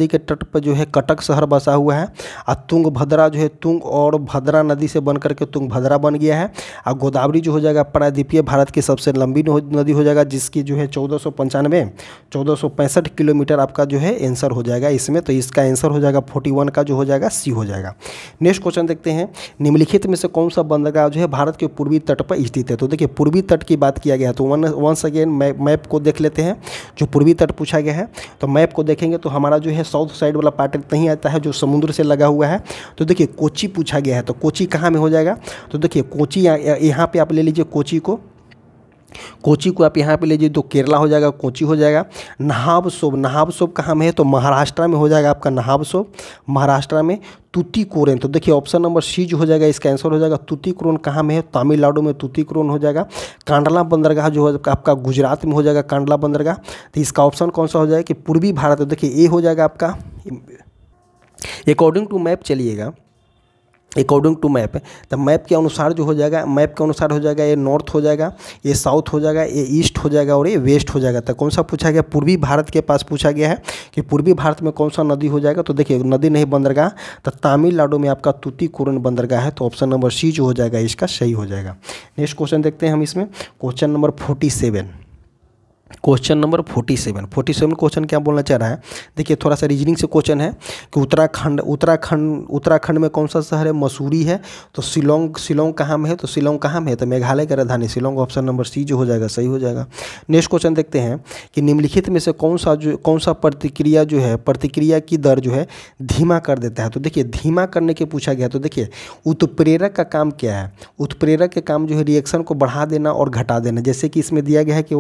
के तट पर जो है कटक शहर बसा हुआ है। और तुंगभद्रा जो है तुंग और भद्रा नदी से बन करके तुंगभद्रा बन गया है। और गोदावरी जो हो जाएगा प्रायद्वीपीय भारत की सबसे लंबी नदी हो जाएगा, जिसकी जो है 1465 किलोमीटर आपका जो है आंसर हो जाएगा इसमें। तो इसका आंसर हो जाएगा 41 का जो हो जाएगा सी हो जाएगा। नेक्स्ट क्वेश्चन देखते हैं, निम्नलिखित में से कौन सा बंदरगाह जो है भारत के पूर्वी तट पर स्थित है। तो देखिए पूर्वी तट की बात किया गया है, तो वंस अगेन मैप को देख लेते हैं। जो पूर्वी तट पूछा गया है तो मैप को देखेंगे तो हमारा जो है साउथ साइड वाला पार्ट नहीं आता है जो समुद्र से लगा हुआ है। तो देखिए कोची पूछा गया है, तो कोची कहाँ में हो जाएगा, तो देखिए कोची यहाँ पे आप ले लीजिए कोची को आप यहाँ पे लीजिए तो केरला हो जाएगा, कोची हो जाएगा। नहाबसोब कहाँ में है, तो महाराष्ट्र में हो जाएगा आपका नहाबसोब, महाराष्ट्र में। तूतीकोरिन, तो देखिए ऑप्शन नंबर सी जो हो जाएगा इसका आंसर हो जाएगा। तूतीकोरिन कहाँ में है, तमिलनाडु में तूतीकोरिन हो जाएगा। कांडला बंदरगाह जो है आपका गुजरात में हो जाएगा, कांडला बंदरगाह। तो इसका ऑप्शन कौन सा हो जाएगा कि पूर्वी भारत, तो देखिए ए हो जाएगा आपका अकॉर्डिंग टू मैप। चलिएगा अकॉर्डिंग टू मैप, तो मैप के अनुसार जो हो जाएगा, ये नॉर्थ हो जाएगा, ये साउथ हो जाएगा, ये ईस्ट हो जाएगा और ये वेस्ट हो जाएगा। तो कौन सा पूछा गया, पूर्वी भारत के पास पूछा गया है कि पूर्वी भारत में कौन सा नदी हो जाएगा। तो देखिए नदी नहीं बंदरगाह, तो तमिलनाडु में आपका तूतीकोरिन बंदरगाह है। तो ऑप्शन नंबर सी जो हो जाएगा इसका सही हो जाएगा। नेक्स्ट क्वेश्चन देखते हैं हम इसमें, question number 47। Question number 47 question क्या बोलना चाह रहा है, देखिए थोड़ा सा रीजनिंग से क्वेश्चन है कि उत्तराखंड में कौन सा शहर है, मसूरी है। तो शिलोंग कहाँ में है, तो शिलोंग कहाँ में है, तो मेघालय की राजधानी शिलोंग। ऑप्शन नंबर सी जो हो जाएगा सही हो जाएगा। नेक्स्ट क्वेश्चन देखते हैं कि निम्नलिखित में से कौन सा प्रतिक्रिया की दर जो है धीमा कर देता है। तो देखिए धीमा करने के पूछा गया, तो देखिए उत्प्रेरक का काम क्या है, उत्प्रेरक के काम जो है रिएक्शन को बढ़ा देना और घटा देना। जैसे कि इसमें दिया गया है कि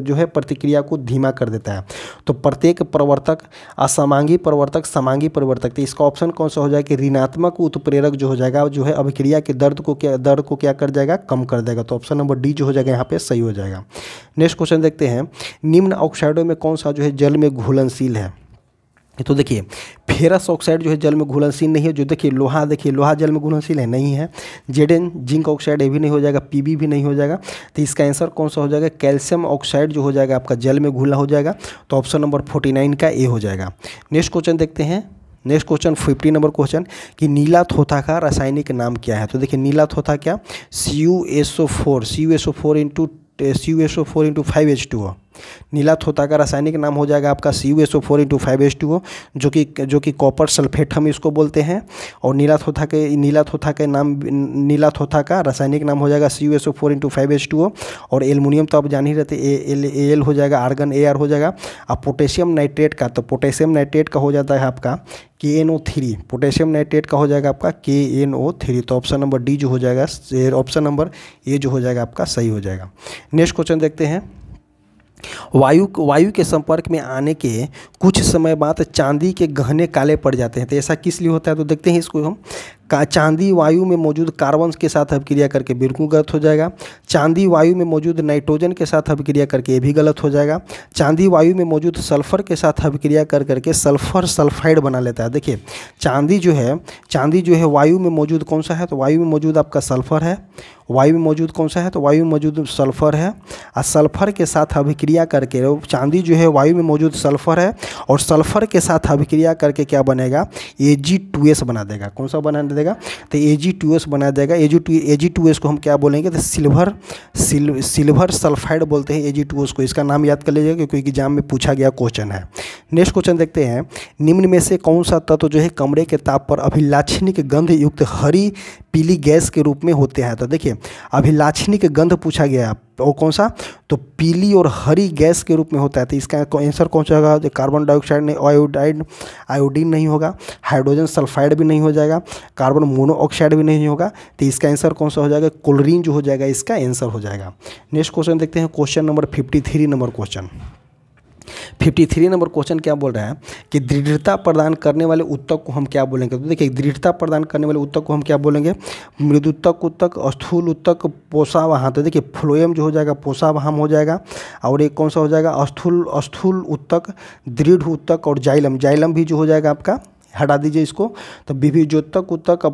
जो है प्रतिक्रिया को धीमा कर देता है। तो प्रत्येक प्रवर्तक, असमांगी प्रवर्तक, समांगी प्रवर्तक। तो इसका ऑप्शन कौन सा हो जाएगा कि ऋणात्मक उत्प्रेरक जो हो जाएगा जो है अभिक्रिया के दर को क्या कर जाएगा, कम कर देगा। तो ऑप्शन नंबर डी जो हो जाएगा यहाँ पे सही हो जाएगा। नेक्स्ट क्वेश्चन देखते हैं, निम्न ऑक्साइडों में कौन सा जो है जल में घुलनशील है। तो देखिए फेरस ऑक्साइड जो है जल में घुलनशील नहीं है। जो देखिए लोहा जल में घुलनशील है, नहीं है। जेडन जिंक ऑक्साइड ये भी नहीं हो जाएगा, पीबी भी नहीं हो जाएगा। तो इसका आंसर कौन सा हो जाएगा, कैल्शियम ऑक्साइड जो हो जाएगा आपका जल में घुला हो जाएगा। तो ऑप्शन नंबर 49 का ए हो जाएगा। नेक्स्ट क्वेश्चन देखते हैं, नेक्स्ट क्वेश्चन 50 नंबर क्वेश्चन कि नीला थोथा का रासायनिक नाम क्या है। तो देखिए नीला थोथा क्या, CuSO4 इंटू 5H2O। नीला थोथा का रासायनिक नाम हो जाएगा आपका CuSO4 × 5H2O, जो कि कॉपर सल्फेट हम इसको बोलते हैं। और नीला थोथा का रासायनिक नाम हो जाएगा CuSO4 × 5H2O। और एल्युमिनियम तो आप जान ही रहते, Al हो जाएगा, आर्गन Ar हो जाएगा। अब पोटेशियम नाइट्रेट का, तो पोटेशियम नाइट्रेट का हो जाता है आपका KNO3, पोटेशियम नाइट्रेट का हो जाएगा आपका KNO3। तो ऑप्शन नंबर डी जो हो जाएगा, ऑप्शन नंबर ए जो हो जाएगा आपका सही हो जाएगा। नेक्स्ट क्वेश्चन देखते हैं। वायु के संपर्क में आने के कुछ समय बाद चांदी के गहने काले पड़ जाते हैं, तो ऐसा किस लिए होता है? तो देखते हैं इसको हम। चांदी वायु में मौजूद कार्बन के साथ अभिक्रिया करके बिल्कुल गलत हो जाएगा। चांदी वायु में मौजूद नाइट्रोजन के साथ अभिक्रिया करके ये भी गलत हो जाएगा। चांदी वायु में मौजूद सल्फर के साथ अभिक्रिया करके सल्फर सल्फाइड बना लेता है। देखिए चांदी जो है वायु में मौजूद कौन सा है? तो वायु में मौजूद आपका सल्फर है। वायु में मौजूद कौन सा है? तो वायु में मौजूद सल्फर है। और सल्फर के साथ अभिक्रिया करके चांदी जो है वायु में मौजूद सल्फर है, और सल्फर के साथ अभिक्रिया करके क्या बनेगा? Ag2S बना देगा। कौन सा बना देगा? तो Ag2S बना देगा। Ag2S को हम क्या बोलेंगे? तो सिल्वर सल्फाइड बोलते हैं Ag2S को। इसका नाम याद कर लीजिएगा क्योंकि एग्जाम में पूछा गया क्वेश्चन है। नेक्स्ट क्वेश्चन देखते हैं। निम्न में से कौन सा तत्व जो है कमरे के ताप पर अभिलाक्षणिक गंध युक्त हरी पीली गैस के रूप में होते हैं? तो देखिए अभिलाक्षणिक गंध पूछा गया है, वो कौन सा? तो पीली और हरी गैस के रूप में होता है। तो इसका आंसर कौन सा होगा? जो कार्बन डाइऑक्साइड नहीं, आयोडीन नहीं होगा, हाइड्रोजन सल्फाइड भी नहीं हो जाएगा, कार्बन मोनोऑक्साइड भी नहीं होगा। तो इसका आंसर कौन सा हो जाएगा? क्लोरीन जो हो जाएगा इसका आंसर हो जाएगा। नेक्स्ट क्वेश्चन देखते हैं। Question number 53 number question. 53 number question क्या बोल रहा है कि दृढ़ता प्रदान करने वाले उत्तक को हम क्या बोलेंगे? तो देखिए दृढ़ता प्रदान करने वाले उत्तक को हम क्या बोलेंगे? मृदुत्तक उत्तक, स्थूल उत्तक, पोषावाहन। तो देखिए फ्लोएम जो हो जाएगा पोषावाहन हो जाएगा। और एक कौन सा हो जाएगा? स्थूल उत्तक, दृढ़ उत्तक और जाइलम भी जो हो जाएगा आपका, हटा दीजिए इसको। तो विभिजोत्तक उत्तक,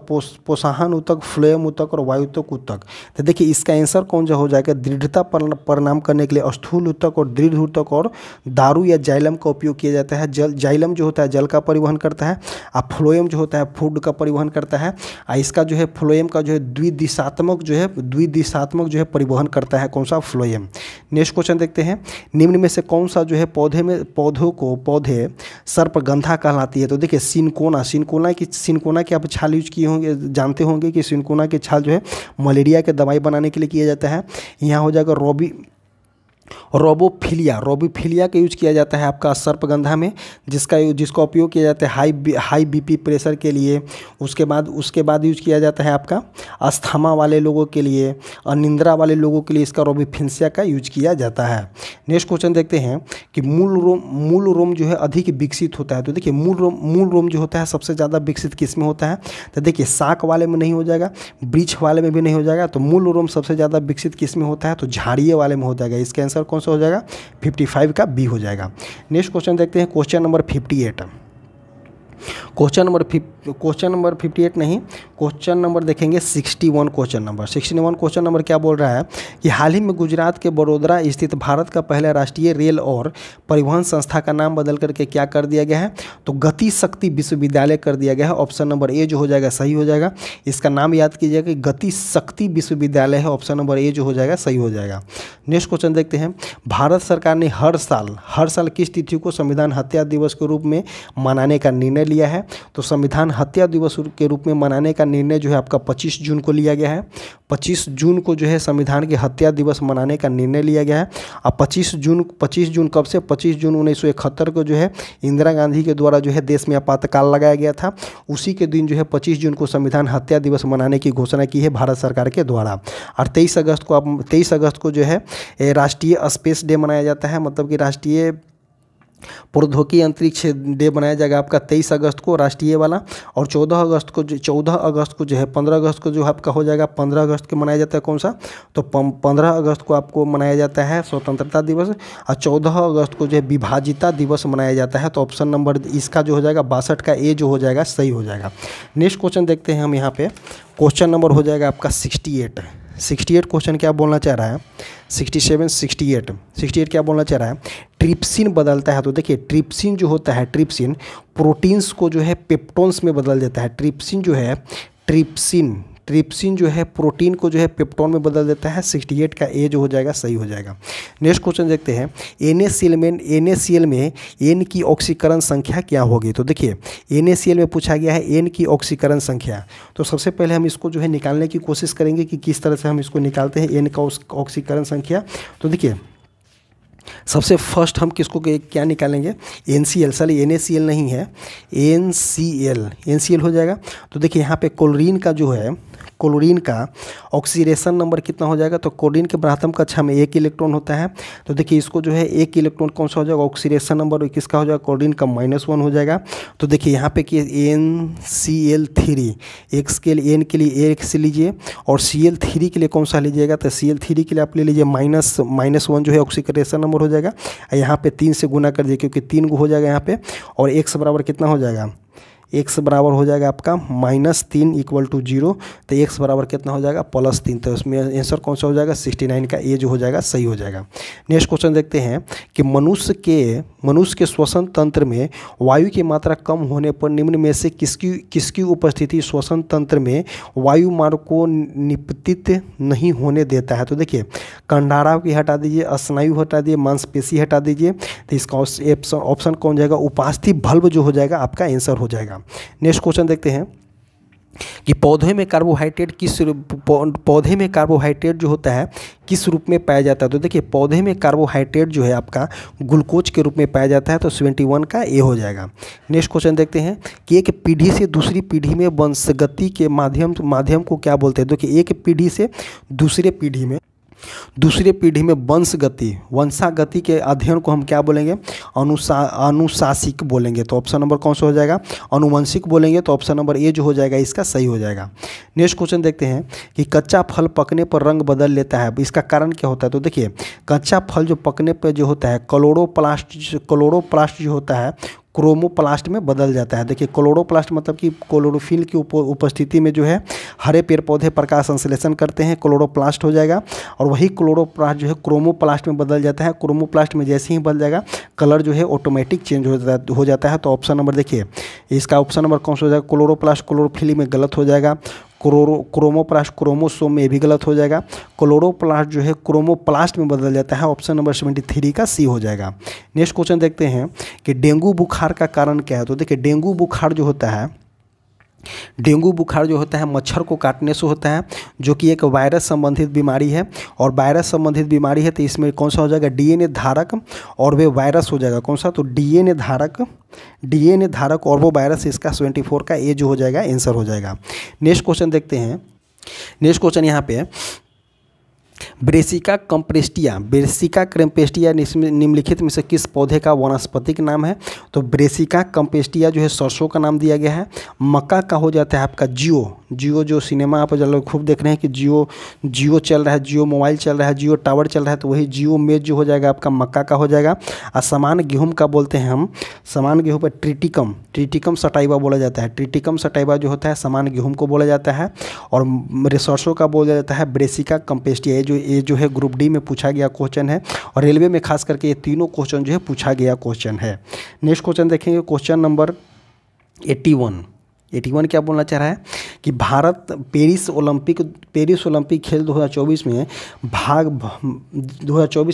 पोषाहन उत्तक, फ्लोएम उत्तक और वायुत्तक उत्तक। तो देखिए इसका आंसर कौन सा हो जाएगा? दृढ़ता परिणाम करने के लिए स्थूल उत्तक और दृढ़ उत्तक और दारू या जाइलम का उपयोग किया जाता है। जाइलम जो होता है जल का परिवहन करता है, और फ्लोएम जो होता है फूड का परिवहन करता है। और इसका जो है फ्लोएम का जो है द्विदिशात्मक जो है परिवहन करता है। कौन सा? फ्लोएम। नेक्स्ट क्वेश्चन देखते हैं। निम्न में से कौन सा जो है पौधे सर्पगंधा कहलाती है? तो देखिए सिनकोना की आप छाल यूज किए होंगे, जानते होंगे कि सिनकोना की छाल जो है मलेरिया के दवाई बनाने के लिए किया जाता है। यहाँ हो जाएगा रोबोफिलिया का यूज किया जाता है आपका सर्पगंधा में, जिसका उपयोग किया जाता है हाई बीपी प्रेशर के लिए। उसके बाद यूज किया जाता है आपका अस्थमा वाले लोगों के लिए, अनिंद्रा वाले लोगों के लिए इसका रोबोफिलिया का यूज किया जाता है। नेक्स्ट क्वेश्चन देखते हैं कि मूल रोम जो है अधिक विकसित होता है। तो देखिए मूल रोम जो होता है सबसे ज़्यादा विकसित किस में होता है? तो देखिए शाक वाले में नहीं हो जाएगा, वृक्ष वाले में भी नहीं हो जाएगा। तो मूल रोम सबसे ज़्यादा विकसित किस में होता है? तो झाड़िये वाले में हो जाएगा। इसका आंसर कौन सा हो जाएगा? 55 का बी हो जाएगा। नेक्स्ट क्वेश्चन देखते हैं। क्वेश्चन नंबर 58 क्वेश्चन नंबर 58 नहीं, क्वेश्चन नंबर देखेंगे 61 क्वेश्चन नंबर क्या बोल रहा है कि हाल ही में गुजरात के बड़ोदरा स्थित भारत का पहला राष्ट्रीय रेल और परिवहन संस्था का नाम बदल करके क्या कर दिया गया है? तो गति शक्ति विश्वविद्यालय कर दिया गया है। ऑप्शन नंबर ए जो हो जाएगा सही हो जाएगा। इसका नाम याद कीजिएगा कि गति शक्ति विश्वविद्यालय है। ऑप्शन नंबर ए जो हो जाएगा सही हो जाएगा। नेक्स्ट क्वेश्चन देखते हैं। भारत सरकार ने हर साल किस तिथि को संविधान हत्या दिवस के रूप में मनाने का निर्णय लिया है? तो संविधान हत्या दिवस के रूप में मनाने का निर्णय जो है आपका 25 जून को लिया गया है। 25 जून को जो है संविधान की हत्या दिवस मनाने का निर्णय लिया गया है। अब 25 जून कब से? 25 जून 1971 को जो है इंदिरा गांधी के द्वारा जो है देश में आपातकाल लगाया गया था। उसी के दिन जो है 25 जून को संविधान हत्या दिवस मनाने की घोषणा की है भारत सरकार के द्वारा। और 23 अगस्त को जो है राष्ट्रीय स्पेस डे मनाया जाता है, मतलब कि राष्ट्रीय प्रौद्योगिकी अंतरिक्ष डे बनाया जाएगा आपका 23 अगस्त को राष्ट्रीय वाला। और 14 अगस्त को जो है 15 अगस्त को जो आपका हो जाएगा 15 अगस्त को मनाया जाता है। कौन सा? तो 15 अगस्त को आपको मनाया जाता है स्वतंत्रता दिवस। और 14 अगस्त को जो है विभाजिता दिवस मनाया जाता है। तो ऑप्शन नंबर इसका जो हो जाएगा 62 का ए जो हो जाएगा सही हो जाएगा। नेक्स्ट क्वेश्चन देखते हैं हम यहाँ पे। क्वेश्चन नंबर हो जाएगा आपका 68 क्वेश्चन क्या बोलना चाह रहा है? 68 क्या बोलना चाह रहा है? ट्रिप्सिन बदलता है। तो देखिए ट्रिप्सिन जो होता है, ट्रिप्सिन प्रोटीन्स को जो है पेप्टोन्स में बदल देता है। ट्रिप्सिन ट्रिप्सिन जो है प्रोटीन को जो है पेप्टोन में बदल देता है। 68 का ए जो हो जाएगा सही हो जाएगा। नेक्स्ट क्वेश्चन देखते हैं, NaCl में N की ऑक्सीकरण संख्या क्या होगी। तो देखिए NaCl में पूछा गया है N की ऑक्सीकरण संख्या। तो सबसे पहले हम इसको जो है निकालने की कोशिश करेंगे कि किस तरह से हम इसको निकालते हैं N का ऑक्सीकरण संख्या। तो देखिए सबसे फर्स्ट हम किसको क्या निकालेंगे, NCl, सॉरी NaCl नहीं है, NCl हो जाएगा। तो देखिए यहाँ पे क्लोरीन का जो है, क्लोरीन का ऑक्सीडेशन नंबर कितना हो जाएगा। तो क्लोरीन के प्रथम कक्षा में 1 इलेक्ट्रॉन होता है। तो देखिए इसको जो है 1 इलेक्ट्रॉन कौन सा हो जाएगा, ऑक्सीडेशन नंबर किसका हो जाएगा, क्लोरीन का -1 हो जाएगा। तो देखिए यहाँ पे कि NCl3 X के लिए N के लिए X लीजिए और Cl3 के लिए कौन सा लीजिएगा, तो Cl3 के लिए आप ले लीजिए -1 जो है ऑक्सीडेशन नंबर हो जाएगा। यहाँ पे 3 से गुना कर दिए क्योंकि 3 को हो जाएगा यहाँ पे, और X बराबर कितना हो जाएगा, x बराबर हो जाएगा आपका -3 = 0। तो x बराबर कितना हो जाएगा, +3। तो इसमें आंसर कौन सा हो जाएगा, 69 का ए जो हो जाएगा सही हो जाएगा। नेक्स्ट क्वेश्चन देखते हैं कि मनुष्य के श्वसन तंत्र में वायु की मात्रा कम होने पर निम्न में से किसकी उपस्थिति श्वसन तंत्र में वायु मार्ग को निपतित नहीं होने देता है। तो देखिए कंडारा की हटा दीजिए, स्नायु हटा दीजिए, मांसपेशी हटा दीजिए। तो इसका ऑप्शन कौन जाएगा, उपास्थि बल्ब जो हो जाएगा आपका आंसर हो जाएगा। नेक्स्ट क्वेश्चन देखते हैं कि पौधे में कार्बोहाइड्रेट जो होता है किस रूप में पाया जाता है। तो देखिए पौधे में कार्बोहाइड्रेट जो है आपका ग्लूकोज के रूप में पाया जाता है। तो 71 का ए हो जाएगा। नेक्स्ट क्वेश्चन देखते हैं कि एक पीढ़ी से दूसरी पीढ़ी में वंशगति के माध्यम को क्या बोलते हैं। देखिए एक पीढ़ी से दूसरे पीढ़ी में वंशागति के अध्ययन को हम क्या बोलेंगे, अनुशासिक बोलेंगे। तो ऑप्शन नंबर कौन सा हो जाएगा, अनुवंशिक बोलेंगे। तो ऑप्शन नंबर ए जो हो जाएगा इसका सही हो जाएगा। नेक्स्ट क्वेश्चन देखते हैं कि कच्चा फल पकने पर रंग बदल लेता है, इसका कारण क्या होता है। तो देखिए कच्चा फल जो पकने पर जो होता है क्लोरोप्लास्ट जो होता है क्रोमोप्लास्ट में बदल जाता है। देखिए क्लोरोप्लास्ट मतलब कि क्लोरोफिल की उपस्थिति में जो है हरे पेड़ पौधे प्रकाश संश्लेषण करते हैं, क्लोरोप्लास्ट हो जाएगा। और वही क्लोरोप्लास्ट जो है क्रोमोप्लास्ट में बदल जाता है। क्रोमोप्लास्ट में जैसे ही बदल जाएगा कलर जो है ऑटोमेटिक चेंज हो जाता है। तो ऑप्शन नंबर देखिए इसका ऑप्शन नंबर कौन सा हो जाएगा, क्लोरोप्लास्ट क्लोरोफिल में गलत हो जाएगा। क्रोमोप्लास्ट क्रोमोसोम में भी गलत हो जाएगा। क्लोरोप्लास्ट जो है क्रोमोप्लास्ट में बदल जाता है। ऑप्शन नंबर 73 का सी हो जाएगा। नेक्स्ट क्वेश्चन देखते हैं कि डेंगू बुखार का कारण क्या है। तो देखिए डेंगू बुखार जो होता है मच्छर को काटने से होता है, जो कि एक वायरस संबंधित बीमारी है। और वायरस संबंधित बीमारी है तो इसमें कौन सा हो जाएगा, डीएनए धारक और वे वायरस हो जाएगा कौन सा, तो डीएनए धारक और वो वायरस, इसका 74 का ए जो हो जाएगा आंसर हो जाएगा। नेक्स्ट क्वेश्चन देखते हैं। नेक्स्ट क्वेश्चन यहाँ पे ब्रेसिका क्रम्पेस्टिया निम्नलिखित में से किस पौधे का वानस्पतिक नाम है। तो ब्रेसिका क्रम्पेस्टिया जो है सरसों का नाम दिया गया है। मक्का का हो जाता है आपका जियो जो सिनेमा आप खूब देख रहे हैं कि जियो चल रहा है, जियो मोबाइल चल रहा है, जियो टावर चल रहा है, तो वही जियो मेज जो हो जाएगा आपका मक्का का हो जाएगा। और समान गेहूँ का बोलते हैं हम, समान गेहूँ पर ट्रिटिकम सटाइवा बोला जाता है। ट्रिटिकम सटाइवा जो होता है समान गेहूँ को बोला जाता है। और सरसों का बोला जाता है ब्रेसिका क्रम्पेस्टिया। ये जो है ग्रुप डी में पूछा गया क्वेश्चन है और रेलवे में खास करके ये तीनों क्वेश्चन जो है पूछा गया क्वेश्चन है। नेक्स्ट क्वेश्चन देखेंगे, क्वेश्चन नंबर 81 क्या बोलना चाह रहा है कि भारत पेरिस ओलंपिक खेल 2024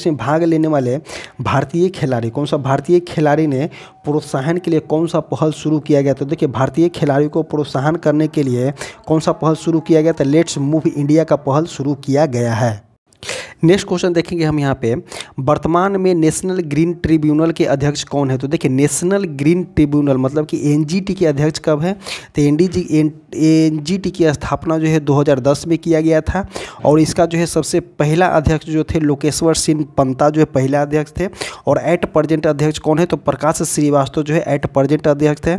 में भाग लेने वाले भारतीय खिलाड़ी कौन सा, भारतीय खिलाड़ी ने प्रोत्साहन के लिए कौन सा पहल शुरू किया गया। तो देखिए भारतीय खिलाड़ी को प्रोत्साहन करने के लिए कौन सा पहल शुरू किया गया, तो लेट्स मूव इंडिया का पहल शुरू किया गया है। नेक्स्ट क्वेश्चन देखेंगे हम यहाँ पे, वर्तमान में नेशनल ग्रीन ट्रिब्यूनल के अध्यक्ष कौन है। तो देखिए नेशनल ग्रीन ट्रिब्यूनल मतलब कि एनजीटी के अध्यक्ष कब है, तो एनजीटी की स्थापना जो है 2010 में किया गया था। और इसका जो है सबसे पहला अध्यक्ष जो थे लोकेश्वर सिंह पंता जो है पहला अध्यक्ष थे। और एट प्रेजेंट अध्यक्ष कौन है, तो प्रकाश श्रीवास्तव जो है एट प्रेजेंट अध्यक्ष थे।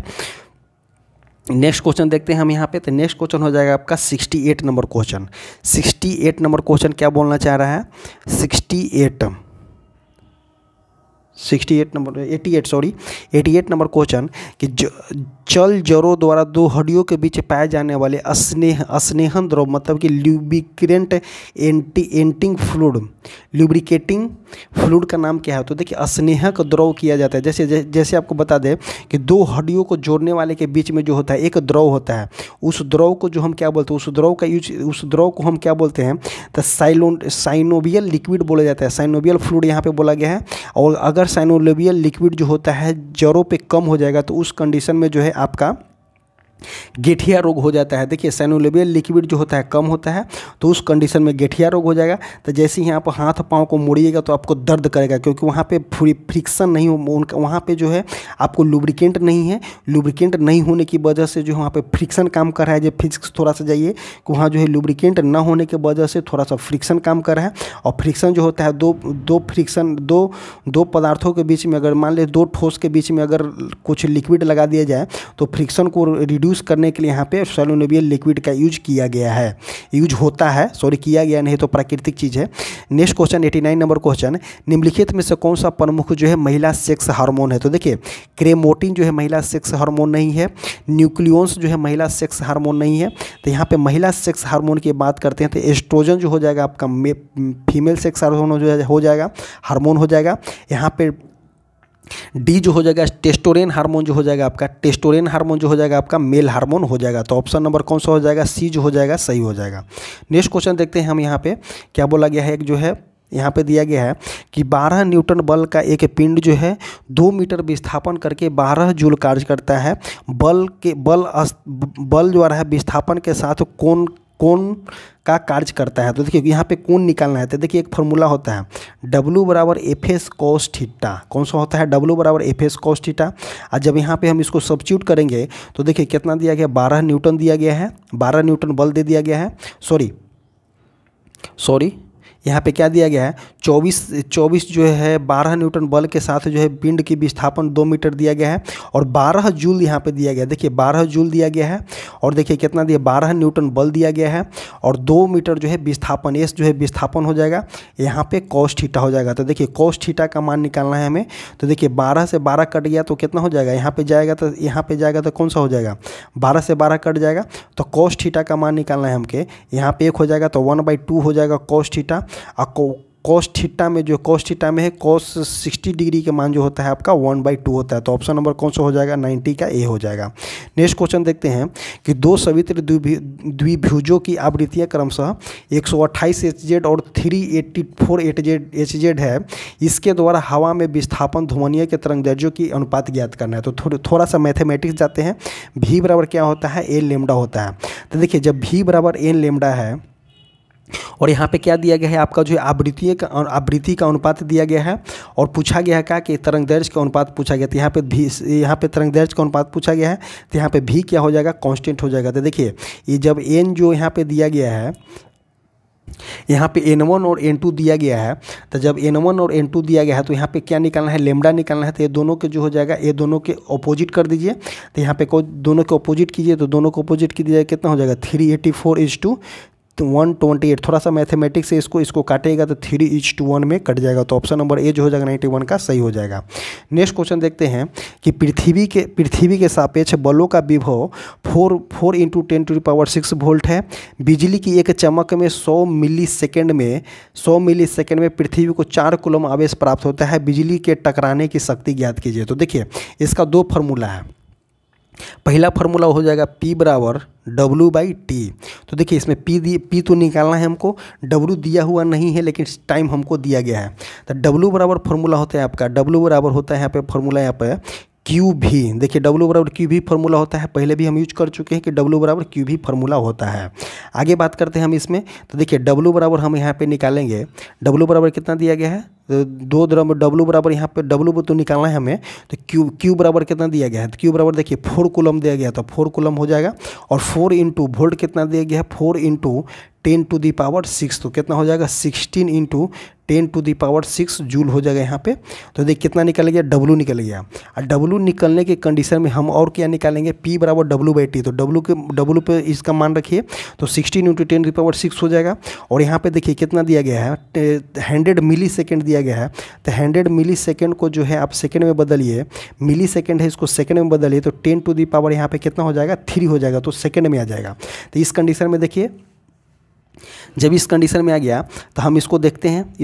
नेक्स्ट क्वेश्चन देखते हैं हम यहाँ पे, तो नेक्स्ट क्वेश्चन हो जाएगा आपका 68 नंबर क्वेश्चन। 68 नंबर क्वेश्चन क्या बोलना चाह रहा है, 68 नंबर 88 सॉरी 88 नंबर क्वेश्चन कि चल जड़ों द्वारा दो हड्डियों के बीच पाए जाने वाले स्नेहन द्रव मतलब कि ल्यूब्रिकेंट एंटिंग फ्लूइड ल्यूब्रिकेटिंग फ्लूइड का नाम क्या है? तो देखिए स्नेहक द्रव किया जाता है। जैसे आपको बता दें कि दो हड्डियों को जोड़ने वाले के बीच में जो होता है एक द्रव होता है, उस द्रव को जो हम क्या बोलते हैं, उस द्रव को हम क्या बोलते हैं? तो साइनोवियल लिक्विड बोला जाता है। साइनोवियल फ्लूइड यहाँ पे बोला गया है। और अगर साइनोवियल लिक्विड जो होता है जड़ों पे कम हो जाएगा तो उस कंडीशन में जो है आपका गेठिया रोग हो जाता है। देखिए साइनोवियल लिक्विड जो होता है कम होता है तो उस कंडीशन में गेठिया रोग हो जाएगा। तो जैसे ही आप हाथ पाँव को मोड़िएगा तो आपको दर्द करेगा, क्योंकि वहाँ पे फ्रिक्शन नहीं हो, वहाँ पे जो है आपको लुब्रिकेंट नहीं है। लुब्रिकेंट नहीं होने की वजह से जो वहाँ पे फ्रिक्शन काम कर रहा है। जब फिजिक्स थोड़ा सा जाइए कि वहाँ जो है लुब्रिकेंट ना होने की वजह से थोड़ा सा फ्रिक्शन काम कर रहा है। और फ्रिक्शन जो होता है दो पदार्थों के बीच में, अगर मान ले दो ठोस के बीच में अगर कुछ लिक्विड लगा दिया जाए तो फ्रिक्शन को रिड्यूस करने के लिए यहाँ पे साइनोवियल लिक्विड का यूज किया गया है, यूज होता है, सॉरी किया गया नहीं तो प्राकृतिक चीज़ है। नेक्स्ट क्वेश्चन 89 नंबर क्वेश्चन, निम्नलिखित में से कौन सा प्रमुख जो है महिला सेक्स हार्मोन है? तो देखिए क्रेमोटिन जो है महिला सेक्स हार्मोन नहीं है, न्यूक्लियोन्स जो है महिला सेक्स हार्मोन नहीं है। तो यहाँ पे महिला सेक्स हार्मोन की बात करते हैं तो एस्ट्रोजन जो हो जाएगा आपका फीमेल सेक्स हार्मोन हो जाएगा, हार्मोन हो जाएगा। यहाँ पे डी जो हो जाएगा टेस्टोरेन हार्मोन जो हो जाएगा आपका, टेस्टोरेन हार्मोन जो हो जाएगा आपका मेल हार्मोन हो जाएगा। तो ऑप्शन नंबर कौन सा हो जाएगा? सी जो हो जाएगा सही हो जाएगा। नेक्स्ट क्वेश्चन देखते हैं हम यहाँ पे क्या बोला गया है। एक जो है यहाँ पे दिया गया है कि 12 न्यूटन बल का एक पिंड जो है 2 मीटर विस्थापन करके 12 जूल कार्य करता है। बल जो आ रहा है विस्थापन के साथ कौन का कार्य करता है? तो देखिए यहाँ पे कौन निकालना है। तो देखिए एक फार्मूला होता है W बराबर FS cos थीटा। कौन सा होता है? W बराबर FS cos थीटा। और जब यहाँ पे हम इसको सब्स्टिट्यूट करेंगे तो देखिए कितना दिया गया, 12 न्यूटन दिया गया है, 12 न्यूटन बल दे दिया गया है। सॉरी यहाँ पे क्या दिया गया है? 24 जो है 12 न्यूटन बल के साथ जो है पिंड की विस्थापन 2 मीटर दिया गया है और 12 जूल यहाँ पे दिया गया है। देखिए 12 जूल दिया गया है और देखिए कितना दिया, 12 न्यूटन बल दिया गया है और 2 मीटर जो है विस्थापन, एस जो है विस्थापन हो जाएगा, यहाँ पे कॉस थीटा हो जाएगा। तो देखिए कॉस थीटा का मान निकालना है हमें। तो देखिए 12 से 12 कट गया तो कितना हो जाएगा, यहाँ पे जाएगा तो कौन सा हो जाएगा, 12 से 12 कट जाएगा तो कॉस थीटा का मान निकालना है हमके। यहाँ पे 1 हो जाएगा तो 1/2 हो जाएगा कॉस थीटा। कॉस थीटा में जो कॉस थीटा में है कॉस 60 डिग्री के मान जो होता है आपका 1/2 होता है। तो ऑप्शन नंबर कौन सा हो जाएगा, 90 का ए हो जाएगा। नेक्स्ट क्वेश्चन देखते हैं कि दो सवित्र द्विभुजों की आवृत्तियां क्रमशः 128 HZ और 384 HZ है। इसके द्वारा हवा में विस्थापन ध्वनियों के तरंगदैर्ध्यों की अनुपात ज्ञात करना है। तो थोड़ा सा मैथमेटिक्स जाते हैं। V बराबर क्या होता है, एन लेमडा होता है। तो देखिए जब V बराबर एन लेमडा है और यहाँ पे क्या दिया गया है आपका जो है आवृत्ति का अनुपात दिया गया है और पूछा गया है क्या कि तरंगदैर्ध्य का अनुपात पूछा गया। तो यहाँ पे तरंगदैर्ध्य का अनुपात पूछा गया है तो यहाँ पे भी क्या हो जाएगा, कांस्टेंट हो जाएगा। तो देखिए ये जब n जो यहाँ पे दिया गया है, यहाँ पे N1 और N2 दिया गया है, तो जब N1 और N2 दिया गया है तो यहाँ पे क्या निकालना है, लेमडा निकालना है। तो ये दोनों के जो हो जाएगा, ये दोनों के अपोजिट कर दीजिए। तो यहाँ पे दोनों के अपोजिट कीजिए तो दोनों को अपोजिट कीजिए कितना हो जाएगा, 384:128। थोड़ा सा मैथमेटिक्स से इसको काटेगा तो 3:1 में कट जाएगा। तो ऑप्शन नंबर ए जो हो जाएगा 91 का सही हो जाएगा। नेक्स्ट क्वेश्चन देखते हैं कि पृथ्वी के सापेक्ष बलों का विभव 4 × 10⁶ वोल्ट है। बिजली की एक चमक में 100 मिलीसेकंड में पृथ्वी को 4 कूलम आवेश प्राप्त होता है। बिजली के टकराने की शक्ति ज्ञात कीजिए। तो देखिए इसका 2 फार्मूला है। पहला फार्मूला हो जाएगा P बराबर W/T। तो देखिए इसमें P तो निकालना है हमको, W दिया हुआ नहीं है लेकिन टाइम हमको दिया गया है। तो W बराबर फार्मूला होता है आपका, W बराबर होता है यहाँ पे फार्मूला यहाँ पे QV। देखिए W बराबर QV फार्मूला होता है, पहले भी हम यूज कर चुके हैं कि W बराबर QV फार्मूला होता है। आगे बात करते हैं हम इसमें। तो देखिए W बराबर हम यहाँ पे निकालेंगे, W बराबर कितना दिया गया है, 2 द्रव्य W बराबर यहाँ पे W तो निकालना है हमें। तो Q बराबर कितना दिया गया है, तो Q बराबर देखिए 4 कूलम दिया गया तो 4 कूलम हो जाएगा और 4 × वोल्ट कितना दिया गया है, 4 × 10⁶ तो कितना हो जाएगा 16 × 10⁶ जूल हो जाएगा यहाँ पे। तो देखिए कितना निकल गया, W निकल गया। और W निकलने के कंडीशन में हम और क्या निकालेंगे, P बराबर W/T। तो W पे इसका मान रखिए तो 16 × 10⁶ हो जाएगा। और यहाँ पे देखिए कितना दिया गया है, 100 मिलीसेकंड दिया दिया गया है, तो 100 मिली सेकेंड को जो है आप सेकेंड में बदलिए, मिली सेकेंड है इसको सेकेंड में बदलिए, तो 10 टू दी पावर यहाँ पे कितना हो जाएगा 3 हो जाएगा, तो सेकेंड में आ जाएगा। तो इस कंडीशन में देखिए, जब इस कंडीशन में आ गया तो हम इसको देखते हैं, तो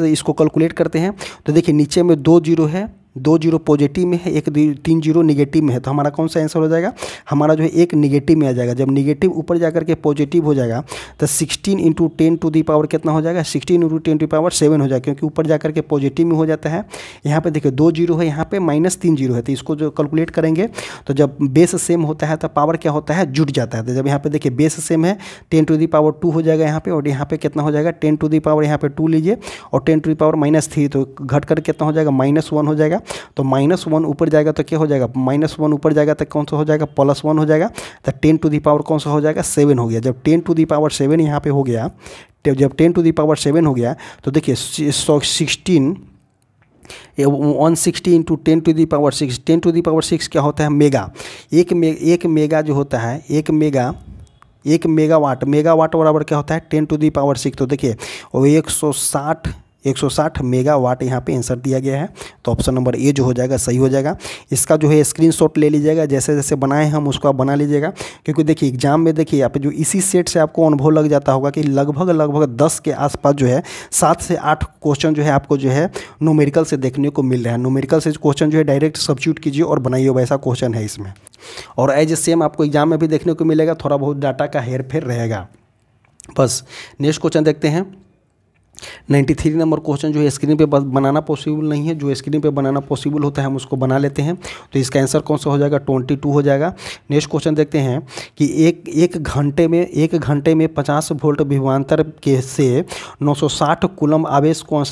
इसको कैलकुलेट करते हैं। तो देखिए नीचे में 2 जीरो है, 2 जीरो पॉजिटिव में है, 3 जीरो निगेटिव में है, तो हमारा कौन सा आंसर हो जाएगा, हमारा जो है एक निगेटिव में आ जाएगा। जब निगेटिव ऊपर जाकर के पॉजिटिव हो जाएगा तो 16 इंटू 10 टू दी पावर कितना हो जाएगा, 16 इंटू 10 टू दी पावर 7 हो जाएगा, क्योंकि ऊपर जाकर के पॉजिटिव में हो जाता है। यहाँ पे देखिए 2 जीरो है, यहाँ पे -3 जीरो है, तो इसको जो कैलकुलेट करेंगे तो जब बेस सेम होता है तो पावर क्या होता है, जुट जाता है। तो जब यहाँ पे देखिए बेस सेम है 10 टू दी पावर 2 हो जाएगा यहाँ पे, और यहाँ पे कितना हो जाएगा 10 टू दी पावर यहाँ पे 2 लीजिए और 10 टू दी पावर -3, तो घट कर कितना हो जाएगा -1 हो जाएगा। तो -1 ऊपर जाएगा तो क्या हो जाएगा, -1 ऊपर जाएगा तो कौन सा हो जाएगा, +1 हो जाएगा। तो 10 टू दी पावर कौन सा हो जाएगा 7 हो गया। जब 10 टू दी पावर 7 यहाँ पे हो गया, तो जब 10 टू दी पावर 7 हो गया तो देखिए 160 into 10 to the power 6, 10 to the power 6 क्या होता है, मेगा। एक मेगा जो होता है, एक मेगावाट बराबर क्या होता है 10 टू दी पावर 6। तो देखिए वो 160 मेगावाट यहाँ पे आंसर दिया गया है। तो ऑप्शन नंबर ए जो हो जाएगा सही हो जाएगा। इसका जो है स्क्रीनशॉट ले लीजिएगा, जैसे जैसे बनाए हम उसको आप बना लीजिएगा, क्योंकि देखिए एग्जाम में देखिए आप जो इसी सेट से आपको अनुभव लग जाता होगा कि लगभग 10 के आसपास जो है 7 से 8 क्वेश्चन जो है आपको जो है न्यूमेरिकल से देखने को मिल रहा है। न्यूमेरिकल से क्वेश्चन जो है डायरेक्ट सब्स्टिट्यूट कीजिए और बनाइए, वैसा क्वेश्चन है इसमें। और एज सेम आपको एग्जाम में भी देखने को मिलेगा, थोड़ा बहुत डाटा का हेर फेर रहेगा। बस नेक्स्ट क्वेश्चन देखते हैं। 93 नंबर क्वेश्चन जो है स्क्रीन पे बनाना पॉसिबल नहीं है, जो स्क्रीन पे बनाना पॉसिबल होता है हम उसको बना लेते हैं। तो इसका आंसर कौन सा हो जाएगा 22 हो जाएगा। नेक्स्ट क्वेश्चन देखते हैं कि एक घंटे में 50 वोल्ट विभवांतर के से 960 कूलम आवेश को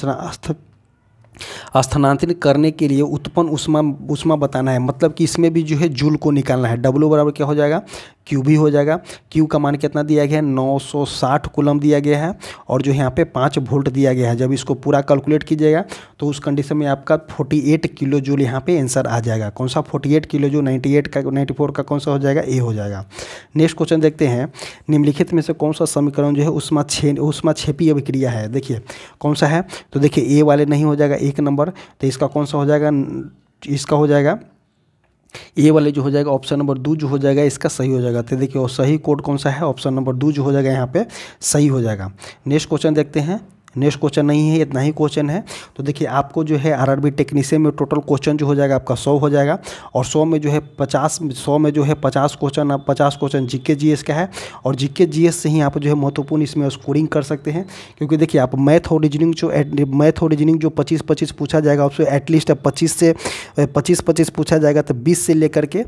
स्थानांतरित करने के लिए उत्पन्न ऊष्मा बताना है। मतलब कि इसमें भी जो है जूल को निकालना है। W बराबर क्या हो जाएगा, Q भी हो जाएगा। Q का मान कितना दिया गया है 960 कूलम दिया गया है, और जो यहाँ पे 5 वोल्ट दिया गया है। जब इसको पूरा कैलकुलेट कीजिएगा तो उस कंडीशन में आपका 48 किलो जूल यहाँ पे आंसर आ जाएगा। कौन सा 48 किलो जूल, 94 का कौन सा हो जाएगा, ए हो जाएगा। नेक्स्ट क्वेश्चन देखते हैं, निम्नलिखित में से कौन सा समीकरण जो है ऊष्माक्षेपी अभिक्रिया है। देखिए कौन सा है, तो देखिए ए वाले नहीं हो जाएगा 1 नंबर, तो इसका कौन सा हो जाएगा, इसका हो जाएगा ए वाले जो हो जाएगा ऑप्शन नंबर 2 जो हो जाएगा इसका सही हो जाएगा। तो देखिए और सही कोड कौन सा है, ऑप्शन नंबर 2 जो हो जाएगा यहाँ पे सही हो जाएगा। नेक्स्ट क्वेश्चन देखते हैं। नेक्स्ट क्वेश्चन नहीं है, इतना ही क्वेश्चन है। तो देखिए आपको जो है आरआरबी टेक्नीशियन में टोटल क्वेश्चन जो हो जाएगा आपका 100 हो जाएगा, और 100 में जो है 50 क्वेश्चन जीके जीएस का है, और जीके जीएस से ही आप जो है महत्वपूर्ण इसमें स्कोरिंग कर सकते हैं। क्योंकि देखिए आप मैथ और रीजनिंग जो 25 पूछा जाएगा, उससे एटलीस्ट 25 पूछा जाएगा, तो 20 से लेकर के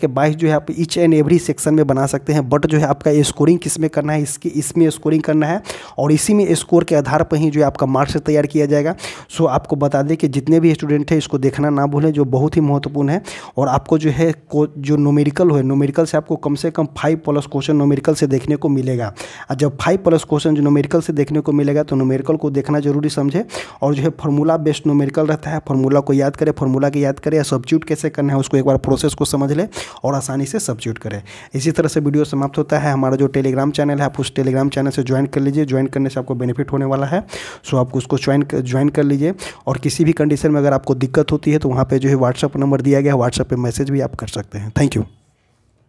22 जो है आप ईच एंड एवरी सेक्शन में बना सकते हैं। बट जो है आपका स्कोरिंग किस में करना है, इसमें स्कोरिंग करना है, और इसी में स्कोर के आधार पर ही जो है आपका मार्क्स तैयार किया जाएगा। सो आपको बता दें कि जितने भी स्टूडेंट हैं इसको देखना ना भूलें, जो बहुत ही महत्वपूर्ण है। और आपको जो है जो न्यूमेरिकल से आपको कम से कम 5+ क्वेश्चन न्यूमेरिकल से देखने को मिलेगा। और जब 5+ क्वेश्चन जो न्यूमेरिकल से देखने को मिलेगा तो न्यूमेरिकल को देखना जरूरी समझे, और जो है फार्मूला बेस्ड न्यूमेरिकल रहता है, फार्मूला को याद करें, या सब्स्टिट्यूट कैसे करना है उसको एक बार प्रोसेस को समझ ले और आसानी से सब्स्टिट्यूट करें। इसी तरह से वीडियो समाप्त होता है। हमारा जो टेलीग्राम चैनल है आप उस टेलीग्राम चैनल से ज्वाइन कर लीजिए। ज्वाइन करने से आपको बेनिफिट होने वाला है, सो आपको उसको ज्वाइन कर लीजिए। और किसी भी कंडीशन में अगर आपको दिक्कत होती है तो वहाँ पे जो है व्हाट्सएप नंबर दिया गया है, व्हाट्सएप पे मैसेज भी आप कर सकते हैं। Thank you.